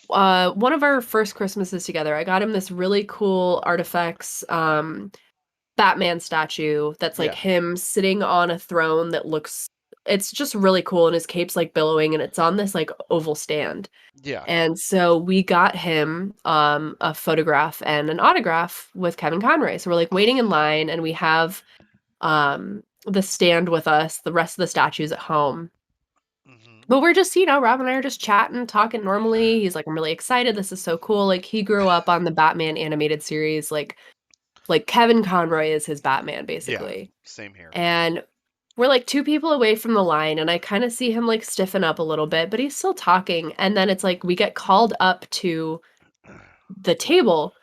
One of our first Christmases together, I got him this really cool artifacts Batman statue that's like Yeah. him sitting on a throne that looks it's just really cool and his cape's like billowing and it's on this like oval stand. Yeah. And so we got him a photograph and an autograph with Kevin Conroy. So we're like waiting in line and we have the stand with us, the rest of the statues at home. Hmm. But we're just, Rob and I are just chatting, talking normally. He's like, I'm really excited. This is so cool. Like he grew up on the Batman animated series. Like Kevin Conroy is his Batman, Yeah. basically. Same here. And we're like two people away from the line, and I kind of see him like stiffen up a little bit, but he's still talking. And then it's like we get called up to the table,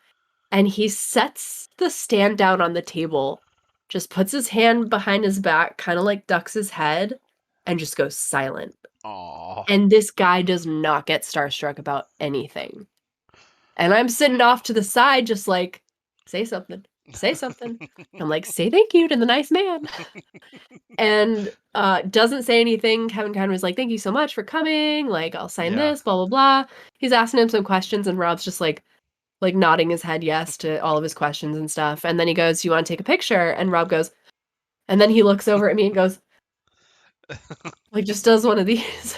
and he sets the stand down on the table, just puts his hand behind his back, kind of like ducks his head, and just goes silent. Oh. And this guy does not get starstruck about anything. And I'm sitting off to the side, just like, say something, say something. I'm like, say thank you to the nice man. And doesn't say anything. Kevin kind of was like, thank you so much for coming. Like, I'll sign Yeah. this, blah, blah, blah. He's asking him some questions, and Rob's just like nodding his head yes to all of his questions and stuff. And then he goes, you want to take a picture? And Rob goes, and then he looks over at me and goes, like, just does one of these.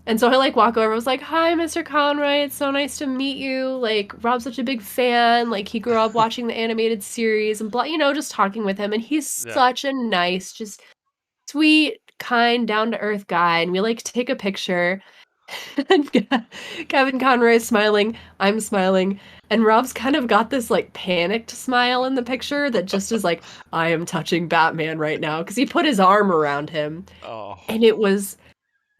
And so I like walk over. I was like, "Hi, Mr. Conroy. It's so nice to meet you. Like, Rob's such a big fan. Like, he grew up watching the animated series and blah, just talking with him. And he's Yeah. such a nice, just sweet, kind, down to earth guy. And we like to take a picture. And Kevin Conroy is smiling. I'm smiling. And Rob's kind of got this like panicked smile in the picture that just is like, I am touching Batman right now. Because he put his arm around him. Oh. And it was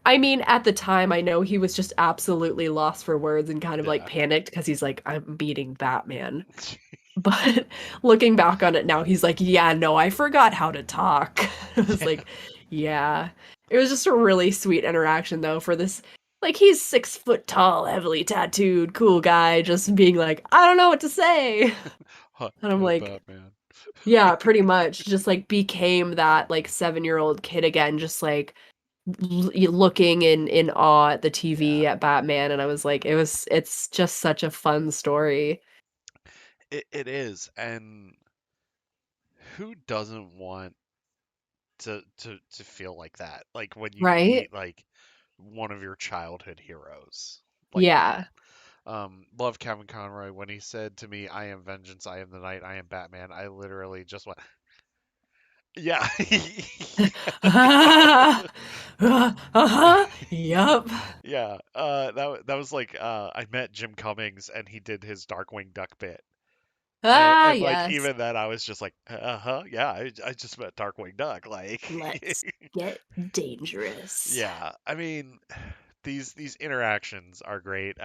I mean, at the time, I know he was just absolutely lost for words and kind of like Yeah. panicked because he's like, I'm beating Batman. But looking back on it now, he's like, yeah, no, I forgot how to talk. I was Yeah. like, yeah. It was just a really sweet interaction, though, for this. Like, he's 6 foot tall, heavily tattooed, cool guy, just being like, I don't know what to say. Hi, And I'm I'm like, Batman. yeah, pretty much. Just like became that like 7-year-old kid again, just like looking in awe at the Yeah. TV at Batman, and I was like, it's just such a fun story, It is. And who doesn't want to feel like that? Like when you right? meet like one of your childhood heroes like that. Yeah. Love Kevin Conroy when he said to me, "I am vengeance, I am the night, I am Batman." I literally just went, "Yeah." Uh-huh. Yup. Yeah, that was like I met Jim Cummings and he did his Darkwing Duck bit, Ah, and like yes. even then I was just like, uh-huh, yeah, I just met Darkwing Duck, like, Let's get dangerous. yeah, I mean, these interactions are great.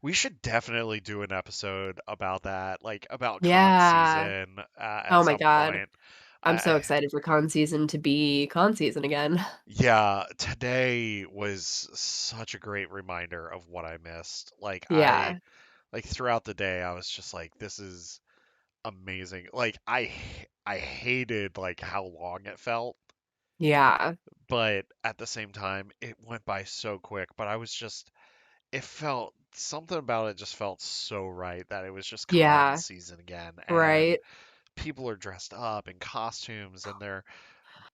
We should definitely do an episode about that, like about con Yeah. season at Oh my some god. point. I'm so I, excited for con season to be con season again. yeah, today was such a great reminder of what I missed. Yeah. Like throughout the day, I was just like, this is amazing. Like I hated like how long it felt, Yeah. but at the same time, it went by so quick. But I was just, it felt something about it just felt so right that it was just con Yeah. season again, and Right. people are dressed up in costumes and they're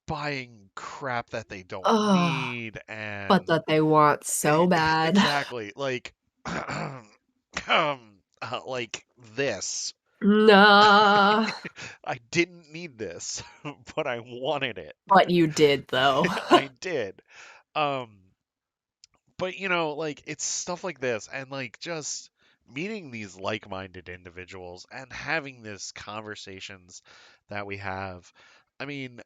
buying crap that they don't Oh, need, but and that they want so bad. exactly like like this. Nah. I didn't need this, but I wanted it. But you did, though. I did. Um, but like it's stuff like this and like just meeting these like-minded individuals and having these conversations that we have. I mean,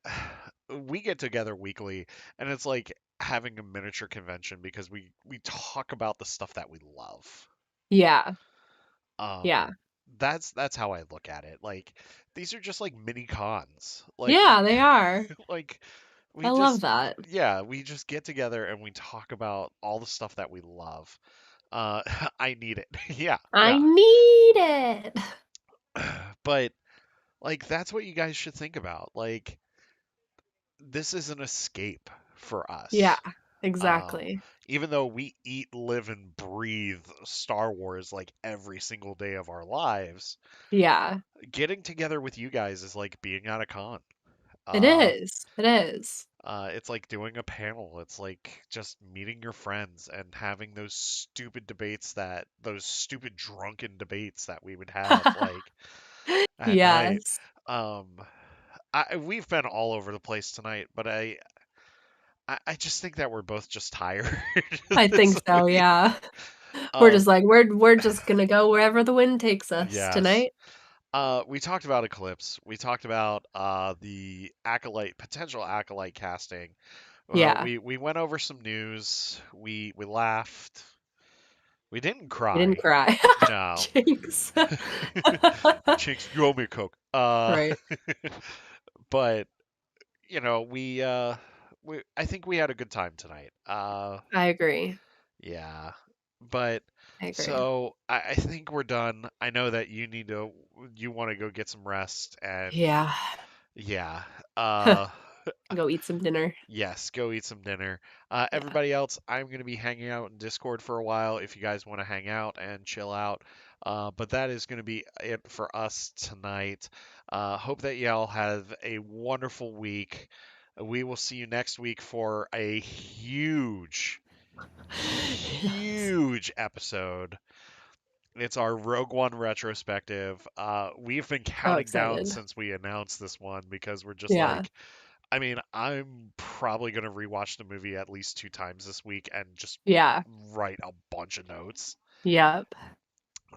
we get together weekly and it's like having a miniature convention because we talk about the stuff that we love. Yeah. Um, Yeah. that's how I look at it. Like these are just like mini cons. Like Yeah, they are. like I we love just that. yeah, we just get together and we talk about all the stuff that we love. Uh, I need it. Yeah, I yeah. need it. But like that's what you guys should think about. Like this is an escape for Yeah, us. Um, exactly. Even though we eat, live, and breathe Star Wars like every single day of our lives, Yeah, getting together with you guys is like being at a con. it Uh, is. It is. it's like doing a panel. It's like just meeting your friends and having those stupid drunken debates that we would have like at night. Yes, Um, we've been all over the place tonight, but I just think that we're both just tired I this think so, week. yeah. We're just Um, like, we're just gonna go wherever the wind takes us yes. tonight. We talked about Eclipse. We talked about the acolyte potential acolyte casting. Yeah, We went over some news. We laughed. We didn't we didn't cry. cry. No. Jinx. Chinks, you owe me a Coke. Right. But we I think we had a good time tonight. I agree. Yeah. But I agree. so I think we're done. I know that you want to go get some rest and Yeah. yeah. Uh Go eat some dinner. yes, go eat some dinner. Yeah. Everybody else, I'm going to be hanging out in Discord for a while if you guys want to hang out and chill out. But that is going to be it for us tonight. Hope that y'all have a wonderful week. We will see you next week for a Yes. huge episode. It's our Rogue One retrospective. We've been So counting down excited. since we announced this one because we're just Yeah. like, I mean, I'm probably going to rewatch the movie at least 2 times this week and just Yeah. write a bunch of notes. Yep.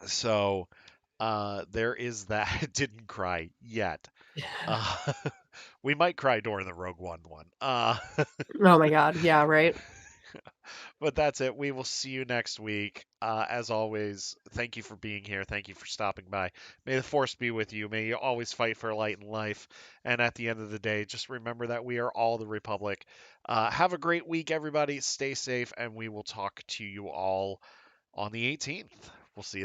So there is that. Didn't cry yet. Uh, we might cry during the Rogue One one. Oh my God. Yeah, right. But that's it. We will see you next week. As always, thank you for being here. Thank you for stopping by. May the force be with you. May you always fight for light in life. And at the end of the day, just remember that we are all the Republic. Have a great week, everybody. Stay safe, and we will talk to you all on the 18th. We'll see you.